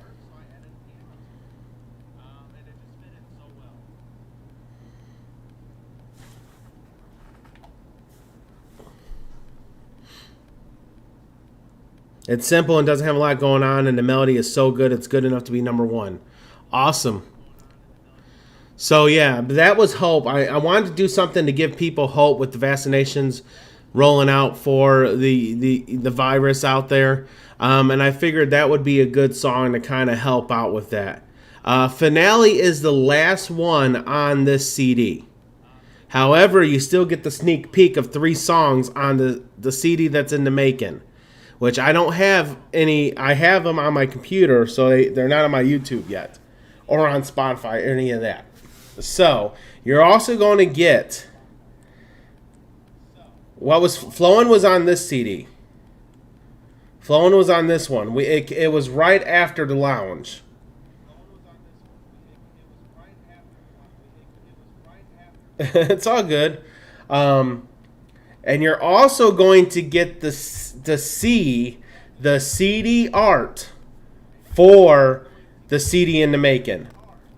It's simple and doesn't have a lot going on, and the melody is so good, it's good enough to be number one. Awesome. So yeah, that was hope. I wanted to do something to give people hope with the vaccinations rolling out for the virus out there. And I figured that would be a good song to kind of help out with that. Finale is the last one on this CD. However, you still get the sneak peek of 3 songs on the CD that's in the making, which I don't have any. I have them on my computer, so they're not on my YouTube yet or on Spotify or any of that. So you're also going to get what was Flowin' was on this CD. Flowin' was on this one. It was right after the lounge. It's all good. And you're also going to get to see the CD art for the CD in the making.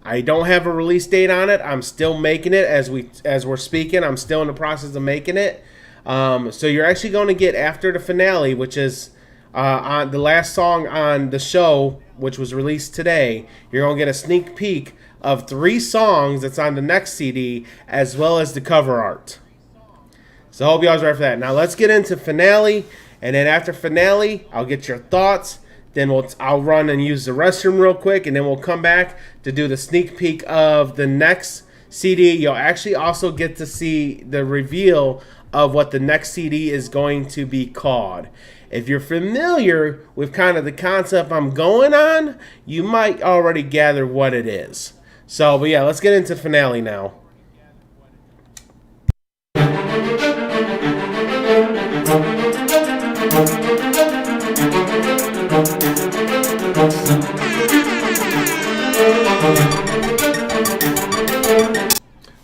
I don't have a release date on it. I'm still making it as we're speaking. I'm still in the process of making it. So you're actually going to get after the finale, which is on the last song on the show, which was released today. You're going to get a sneak peek of 3 songs that's on the next CD, as well as the cover art. So I hope you guys are ready for that. Now let's get into finale, and then after finale, I'll get your thoughts. Then I'll run and use the restroom real quick, and then we'll come back to do the sneak peek of the next CD. You'll actually also get to see the reveal of what the next CD is going to be called. If you're familiar with kind of the concept I'm going on, you might already gather what it is. So, but yeah, let's get into finale now.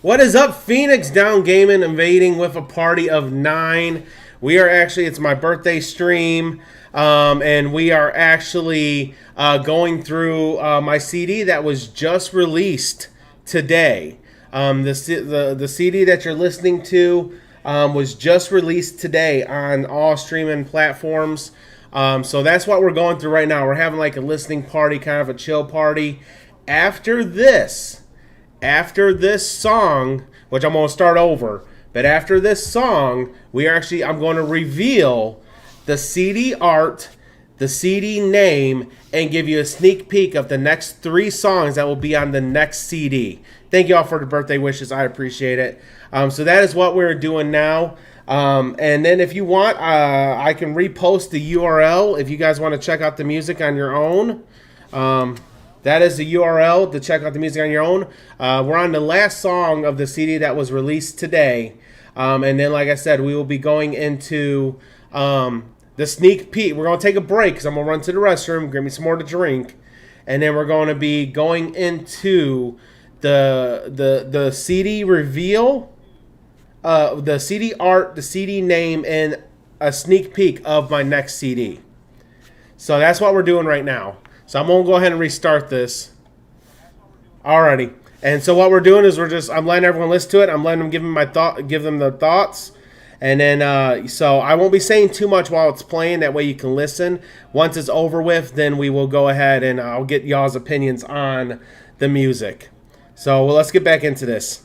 What is up, Phoenix Down Gaming, invading with a party of 9. We are actually, it's my birthday stream, and we are actually going through my CD that was just released today. The CD that you're listening to was just released today on all streaming platforms. So that's what we're going through right now. We're having like a listening party, kind of a chill party. After this song, which I'm going to start over, but after this song, I'm going to reveal the CD art, the CD name, and give you a sneak peek of the next 3 songs that will be on the next CD. Thank you all for the birthday wishes. I appreciate it. So that is what we're doing now. And then if you want, I can repost the URL if you guys want to check out the music on your own. That is the URL to check out the music on your own. We're on the last song of the CD that was released today. And then, like I said, we will be going into the sneak peek. We're going to take a break because I'm going to run to the restroom, get me some more to drink. And then we're going to be going into the CD reveal, the CD art, the CD name, and a sneak peek of my next CD. So that's what we're doing right now. So I'm going to go ahead and restart this. Alrighty. And so what we're doing is I'm letting everyone listen to it. I'm letting them give them the thoughts. And then, so I won't be saying too much while it's playing. That way you can listen. Once it's over with, then we will go ahead and I'll get y'all's opinions on the music. So well, let's get back into this.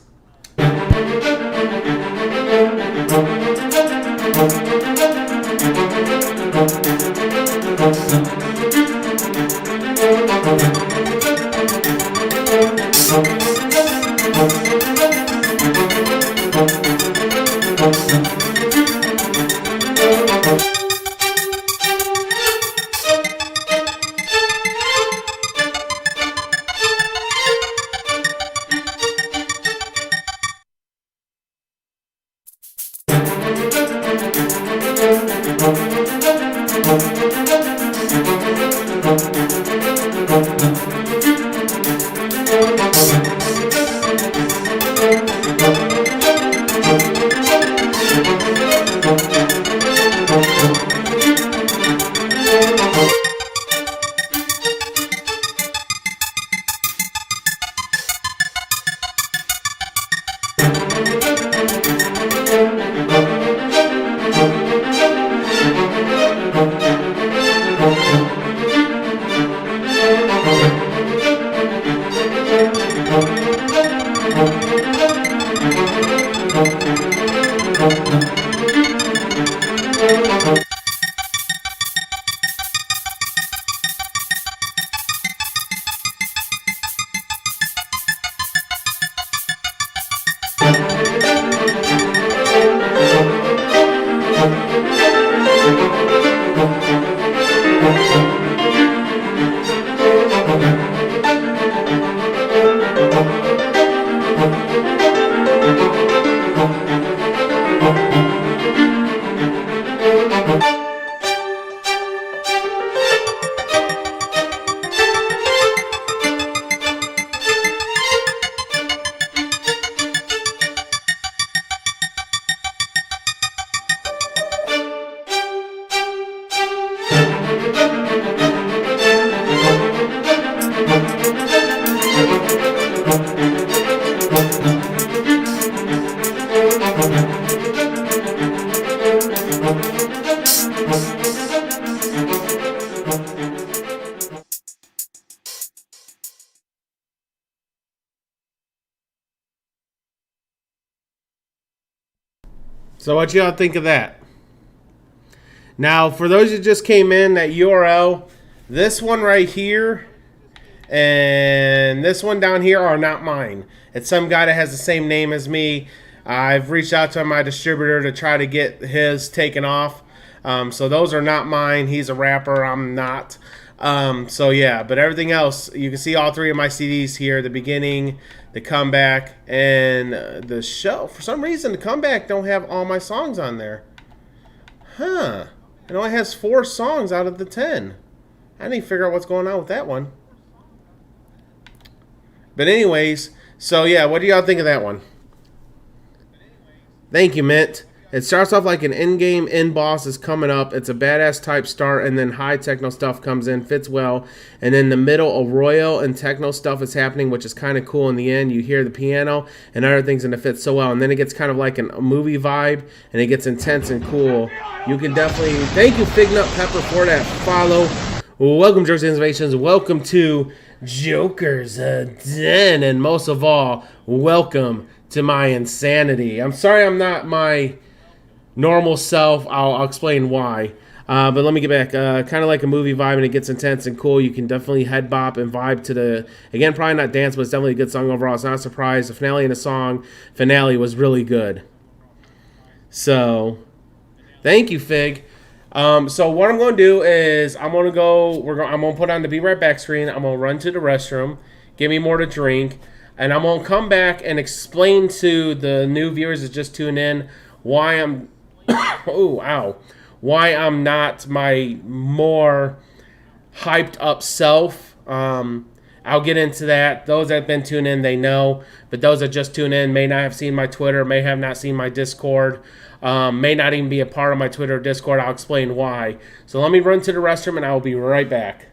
So what y'all think of that? Now, for those who just came in, that URL, this one right here and this one down here are not mine. It's some guy that has the same name as me. I've reached out to my distributor to try to get his taken off. So those are not mine. He's a rapper. I'm not. So yeah, but everything else, you can see all three of my CDs here, the beginning, the comeback, and the show. For some reason, the comeback don't have all my songs on there. Huh. It only has 4 songs out of the 10. I need to figure out what's going on with that one. But anyways, so yeah, what do y'all think of that one? Thank you, Mint. It starts off like an in-game end boss is coming up. It's a badass type start, and then high techno stuff comes in, fits well. And in the middle, a royal and techno stuff is happening, which is kind of cool. In the end, you hear the piano and other things, and it fits so well. And then it gets kind of like a movie vibe, and it gets intense and cool. You can definitely... Thank you, Fignut Pepper, for that follow. Welcome, Jersey Innovations. Welcome to Joker's Den. And most of all, welcome to my insanity. I'm sorry I'm not my normal self. I'll explain why. But let me get back. Kind of like a movie vibe, and it gets intense and cool. You can definitely head bop and vibe to the... Again, probably not dance, but it's definitely a good song overall. It's not a surprise. The finale in the song finale was really good. So, thank you, Fig. So what I'm going to do is I'm going to put on the Be Right Back screen. I'm going to run to the restroom, give me more to drink, and I'm going to come back and explain to the new viewers that just tuned in why I'm why I'm not my more hyped up self. I'll get into that. Those that have been tuned in, they know. But those that just tuned in may not have seen my Twitter, may have not seen my Discord, may not even be a part of my Twitter or Discord. I'll explain why. So let me run to the restroom, and I will be right back.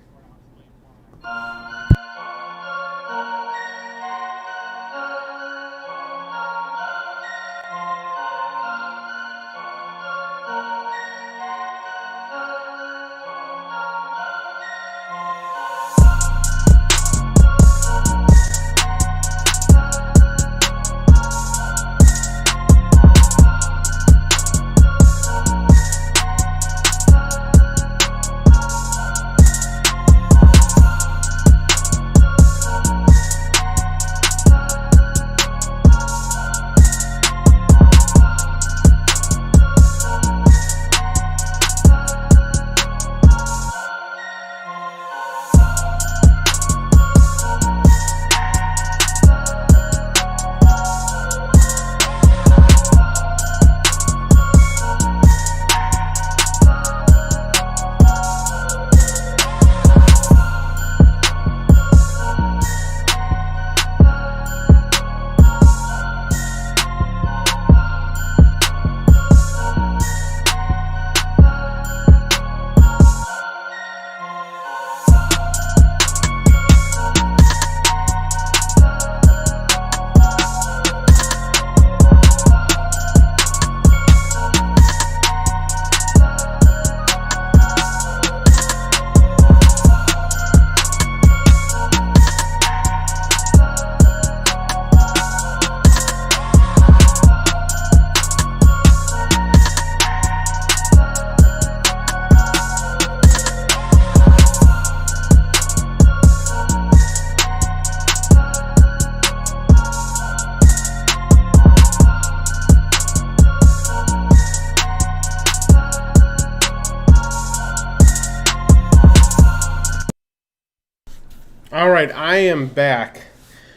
All right, I am back.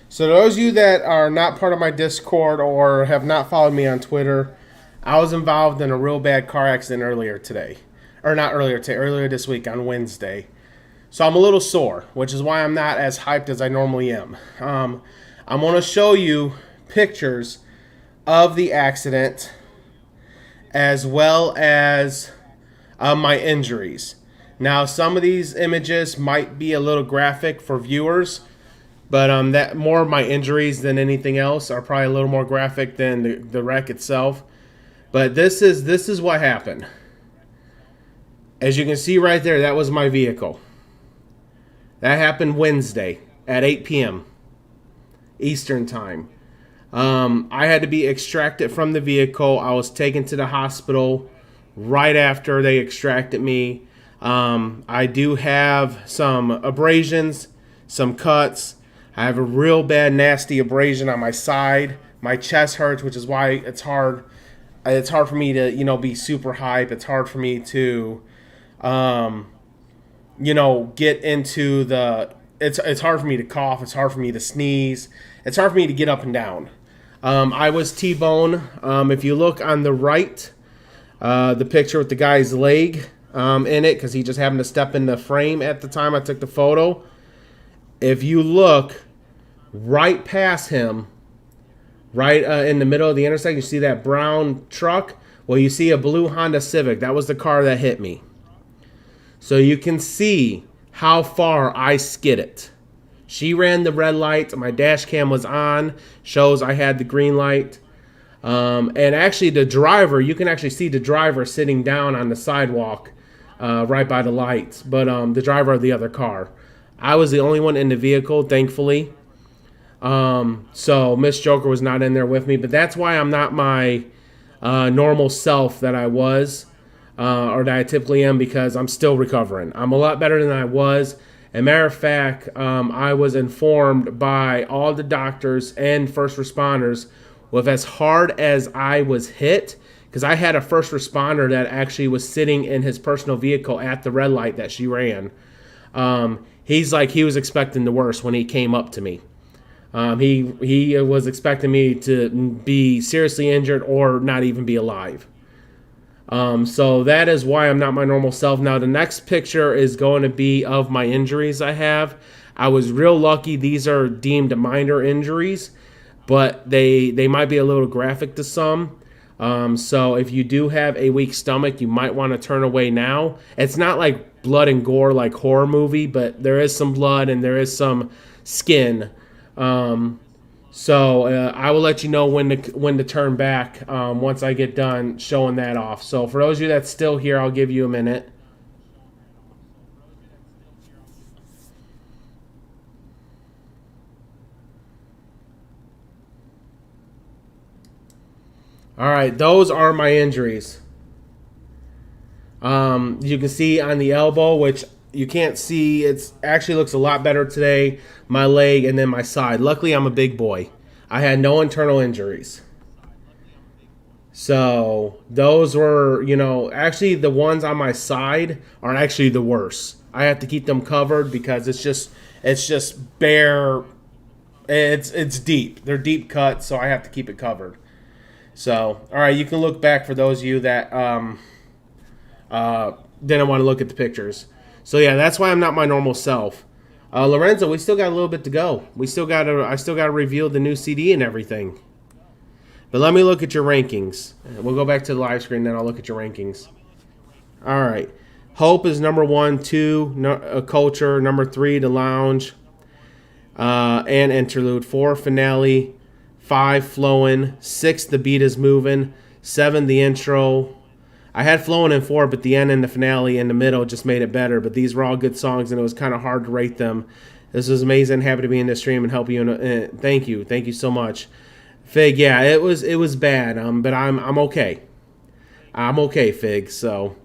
So those of you that are not part of my Discord or have not followed me on Twitter, I was involved in a real bad car accident earlier today. Or not earlier today, earlier this week on Wednesday. So I'm a little sore, which is why I'm not as hyped as I normally am. I'm going to show you pictures of the accident as well as my injuries. Now, some of these images might be a little graphic for viewers, but that more of my injuries than anything else are probably a little more graphic than the wreck itself. But this is what happened. As you can see right there, that was my vehicle. That happened Wednesday at 8 p.m. Eastern time. I had to be extracted from the vehicle. I was taken to the hospital right after they extracted me. I do have some abrasions, some cuts. I have a real bad, nasty abrasion on my side. My chest hurts, which is why it's hard. It's hard for me to, be super hype. It's hard for me to, get into the. It's hard for me to cough. It's hard for me to sneeze. It's hard for me to get up and down. I was T-bone. If you look on the right, the picture with the guy's leg. In it because he just happened to step in the frame at the time I took the photo. If you look right past him, right in the middle of the intersection, you see that brown truck? Well, you see a blue Honda Civic. That was the car that hit me. So you can see how far I skidded. She ran the red light. My dash cam was on. Shows I had the green light. And actually the driver, you can actually see the driver sitting down on the sidewalk right by the lights, but the driver of the other car. I was the only one in the vehicle, thankfully. So Miss Joker was not in there with me, but that's why I'm not my normal self that I was or that I typically am, because I'm still recovering. I'm a lot better than I was. As a matter of fact, I was informed by all the doctors and first responders with as hard as I was hit, because I had a first responder that actually was sitting in his personal vehicle at the red light that she ran. He's like, he was expecting the worst when he came up to me. He was expecting me to be seriously injured or not even be alive. So that is why I'm not my normal self. Now, the next picture is going to be of my injuries I have. I was real lucky. These are deemed minor injuries, but they might be a little graphic to some. So if you do have a weak stomach, you might want to turn away now. It's not like blood and gore like horror movie, but there is some blood and there is some skin. So I will let you know when to turn back once I get done showing that off. So for those of you that's still here, I'll give you a minute. All right, those are my injuries. You can see on the elbow, which you can't see, it actually looks a lot better today, my leg and then my side. Luckily, I'm a big boy. I had no internal injuries. So those were, actually the ones on my side are actually the worst. I have to keep them covered because it's just bare, it's deep. They're deep cuts, so I have to keep it covered. So, all right, you can look back for those of you that didn't want to look at the pictures. So yeah, that's why I'm not my normal self. Lorenzo, we still got a little bit to go. I still got to reveal the new CD and everything. But let me look at your rankings. We'll go back to the live screen, then I'll look at your rankings. All right, Hope is number 1, 2 Culture, number 3 The Lounge, and Interlude, 4 Finale, 5 Flowin', 6 The Beat Is Movin', 7 The Intro. I had Flowin' in 4, but the end and the finale in the middle just made it better. But these were all good songs, and it was kind of hard to rate them. This was amazing. Happy to be in this stream and help you. Thank you so much, Fig. Yeah, it was bad. But I'm okay. I'm okay, Fig. So,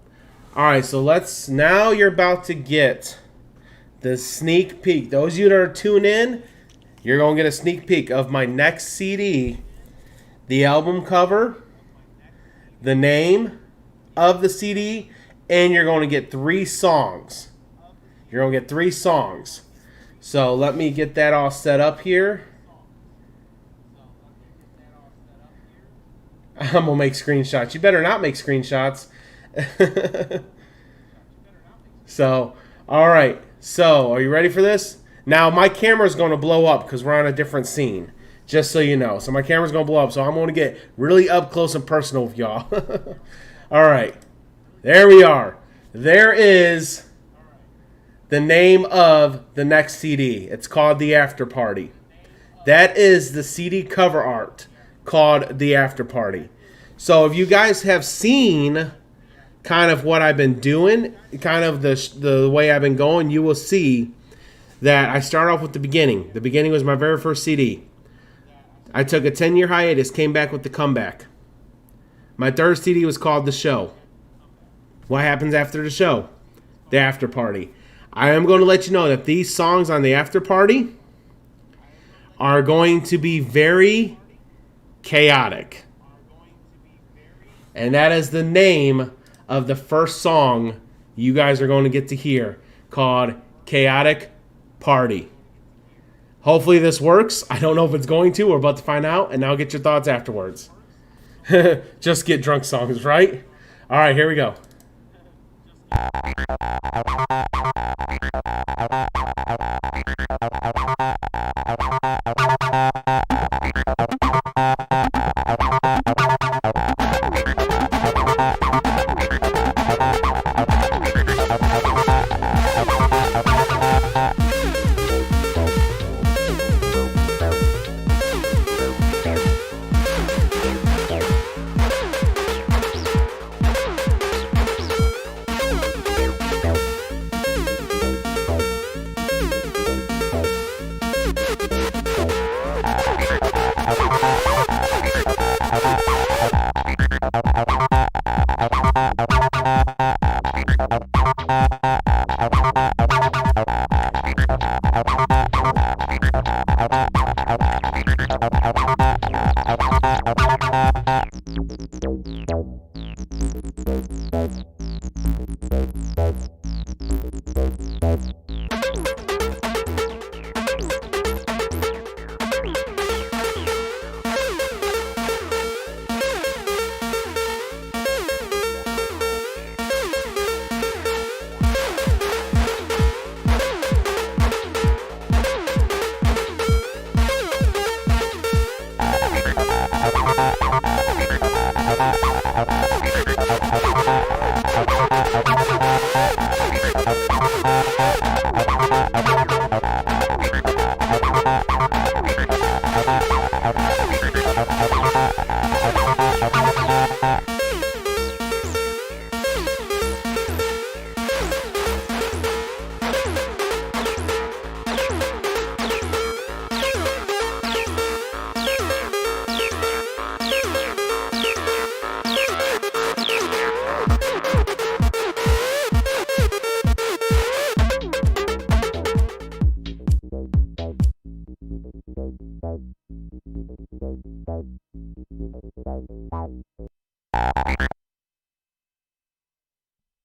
all right. So now you're about to get the sneak peek. Those of you that are tuned in, you're going to get a sneak peek of my next CD, the album cover, the name of the CD, and you're going to get 3 songs. You're going to get 3 songs. So let me get that all set up here. I'm going to make screenshots. You better not make screenshots. So, all right. So, are you ready for this? Now, my camera's going to blow up because we're on a different scene. Just so you know. So, my camera's going to blow up. So, I'm going to get really up close and personal with y'all. All right. There we are. There is the name of the next CD. It's called The After Party. That is the CD cover art called The After Party. So if you guys have seen kind of what I've been doing, kind of the way I've been going, you will see that I start off with the beginning. The beginning was my very first CD. I took a 10-year hiatus, came back with the comeback. My third CD was called The Show. What happens after the show? The After Party. I am going to let you know that these songs on the After Party are going to be very chaotic. And that is the name of the first song you guys are going to get to hear, called Chaotic Party. Hopefully this works. I don't know if it's going to. We're about to find out, and I'll get your thoughts afterwards. Just get drunk songs, right? All right, here we go.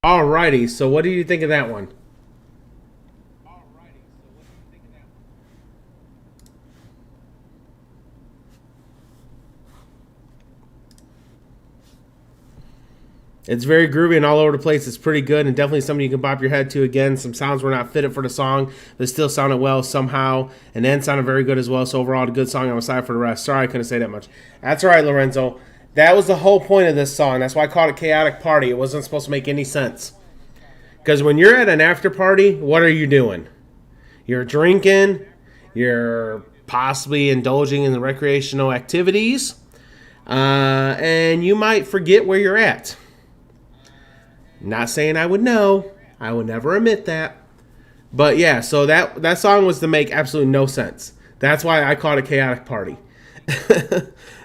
Alrighty, so what do you think of that one? It's very groovy and all over the place. It's pretty good and definitely something you can bop your head to. Again, some sounds were not fitted for the song, but still sounded well somehow. And then sounded very good as well. So overall, a good song. I'm excited for the rest. Sorry I couldn't say that much. That's all right, Lorenzo. That was the whole point of this song. That's why I called it Chaotic Party. It wasn't supposed to make any sense. Because when you're at an after party, what are you doing? You're drinking. You're possibly indulging in the recreational activities. And you might forget where you're at. Not saying I would know. I would never admit that. But yeah, so that song was to make absolutely no sense. That's why I called it Chaotic Party.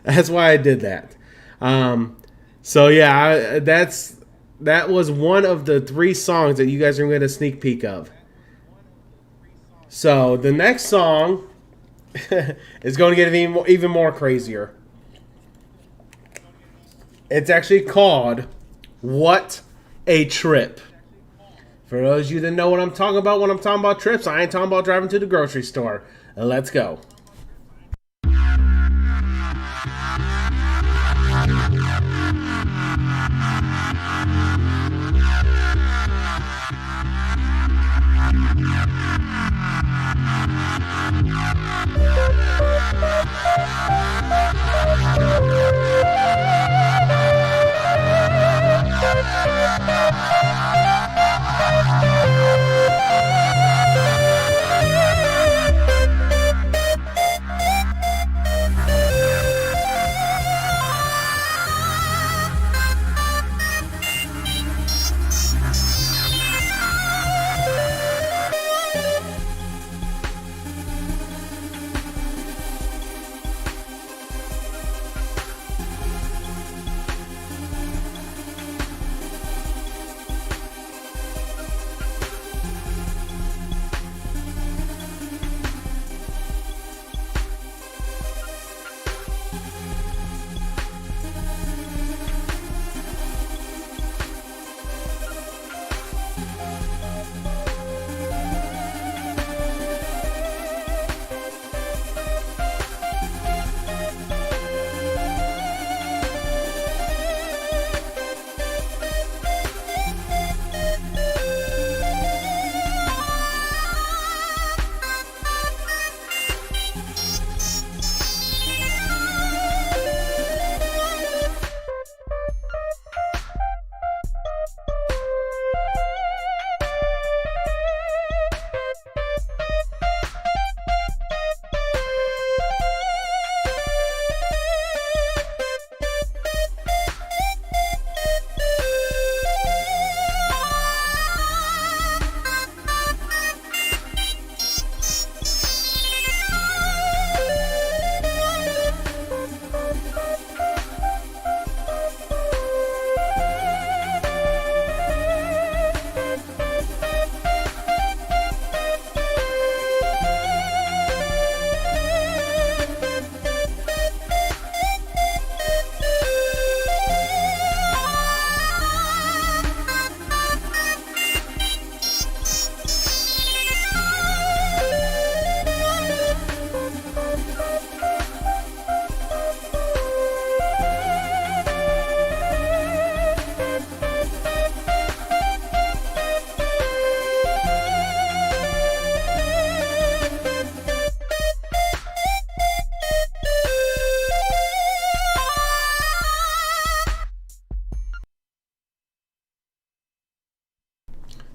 That's why I did that. So yeah, that was one of the 3 songs that you guys are going to get a sneak peek of. So the next song is going to get even more crazier. It's actually called What a Trip, For those of you that know what I'm talking about when I'm talking about trips, I ain't talking about driving to the grocery store. Let's go.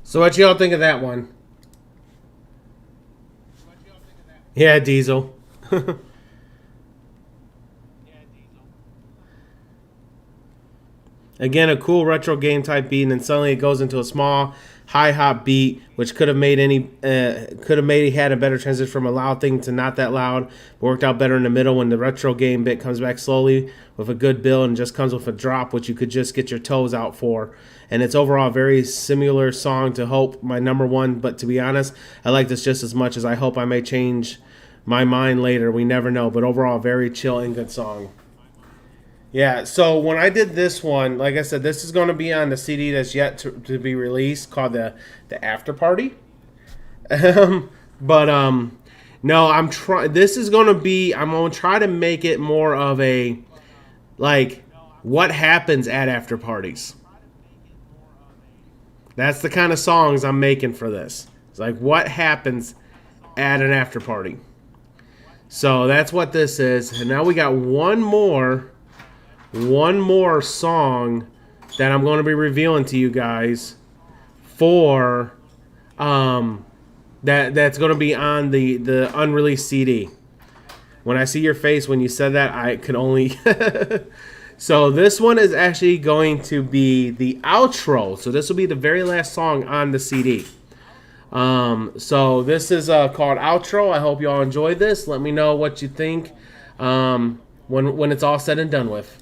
So what y'all think of that one? Yeah, Diesel. Again, a cool retro game type beat, and then suddenly it goes into a small high hop beat, which could have made had a better transition from a loud thing to not that loud. Worked out better in the middle when the retro game bit comes back slowly with a good build and just comes with a drop, which you could just get your toes out for. And it's overall a very similar song to Hope, my number one. But to be honest, I like this just as much as I hope I may change my mind later. We never know. But overall, very chill and good song. Yeah, so when I did this one, like I said, this is going to be on the CD that's yet to be released called the After Party. No, I'm trying. This is going to be. I'm going to try to make it more of a like what happens at after parties. That's the kind of songs I'm making for this. It's like what happens at an after party. So that's what this is. And now we got one more song that I'm going to be revealing to you guys for that's going to be on the unreleased CD. When I see your face when you said that, I could only So this one is actually going to be the outro. So this will be the very last song on the CD. So this is called Outro. I hope you all enjoyed this. Let me know what you think when it's all said and done with.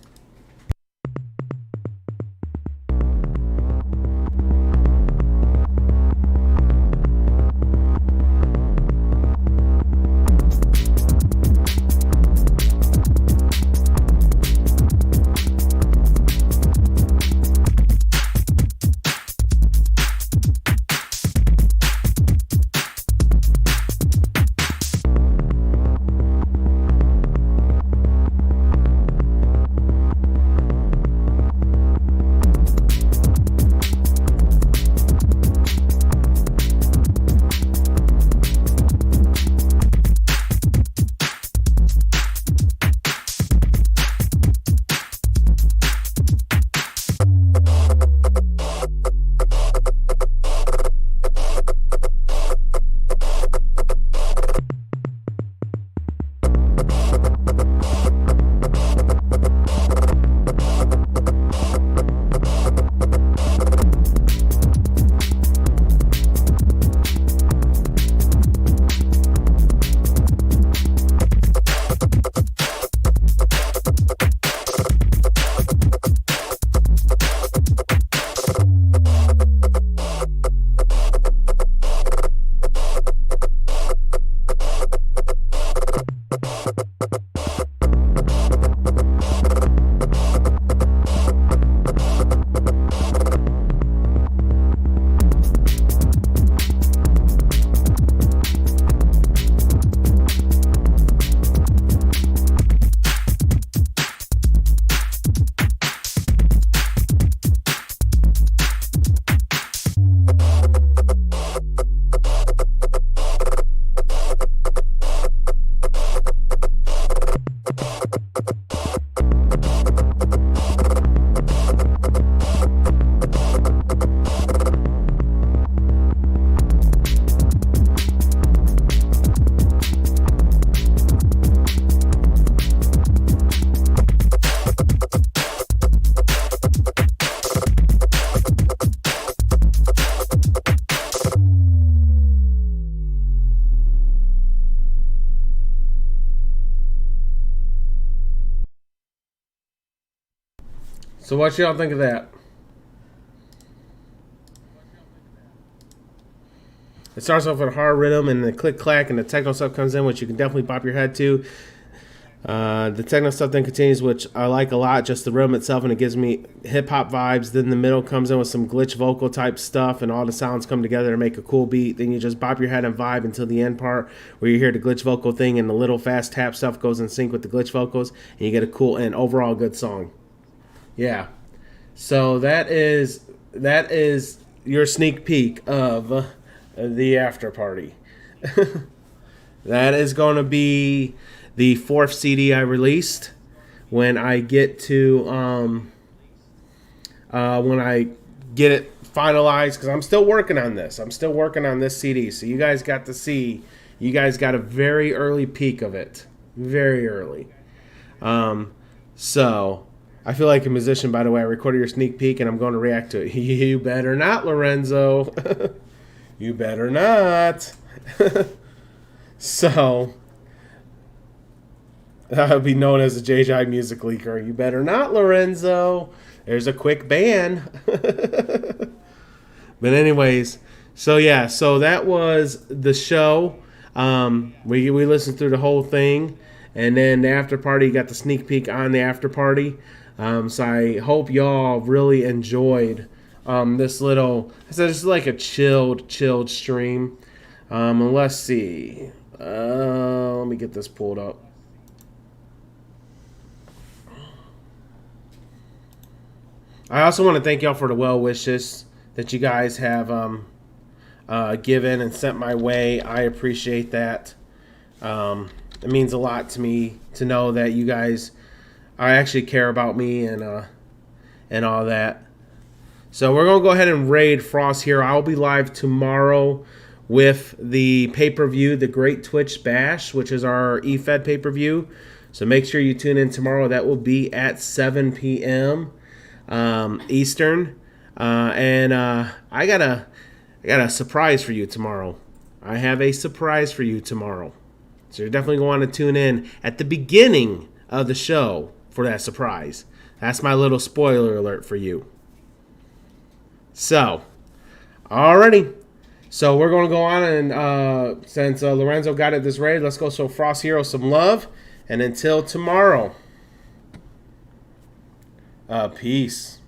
So what y'all think of that? It starts off with a hard rhythm and the click clack and the techno stuff comes in, which you can definitely bop your head to. The techno stuff then continues, which I like a lot, just the rhythm itself, and it gives me hip hop vibes. Then the middle comes in with some glitch vocal type stuff, and all the sounds come together to make a cool beat. Then you just bop your head and vibe until the end part where you hear the glitch vocal thing, and the little fast tap stuff goes in sync with the glitch vocals, and you get a cool and overall good song. Yeah. So that is your sneak peek of the after party. That is going to be the fourth CD I released. When I get to when I get it finalized, because I'm still working on this. I'm still working on this CD, so you guys got to see. You guys got a very early peek of it, very early. So I feel like a musician. By the way, I recorded your sneak peek, and I'm going to react to it. You better not, Lorenzo. You better not. So I'll be known as the JJ Music Leaker. You better not, Lorenzo. There's a quick ban. But anyways, so yeah, so that was the show. We listened through the whole thing, and then the after party, got the sneak peek on the after party. So I hope y'all really enjoyed this little. So it's like a chilled stream. And let's see. Let me get this pulled up. I also want to thank y'all for the well wishes that you guys have given and sent my way. I appreciate that. It means a lot to me to know that you guys actually care about me and all that. So we're gonna go ahead and raid Frost here. I'll be live tomorrow with the pay-per-view, the Great Twitch Bash, which is our eFed pay-per-view. So make sure you tune in tomorrow. That will be at 7 p.m. Eastern. And I got a surprise for you tomorrow. I have a surprise for you tomorrow. So you're definitely going to want to tune in at the beginning of the show for that surprise. That's my little spoiler alert for you. So, alrighty. So we're going to go on and since Lorenzo got it this raid, let's go show Frost Hero some love. And until tomorrow, peace.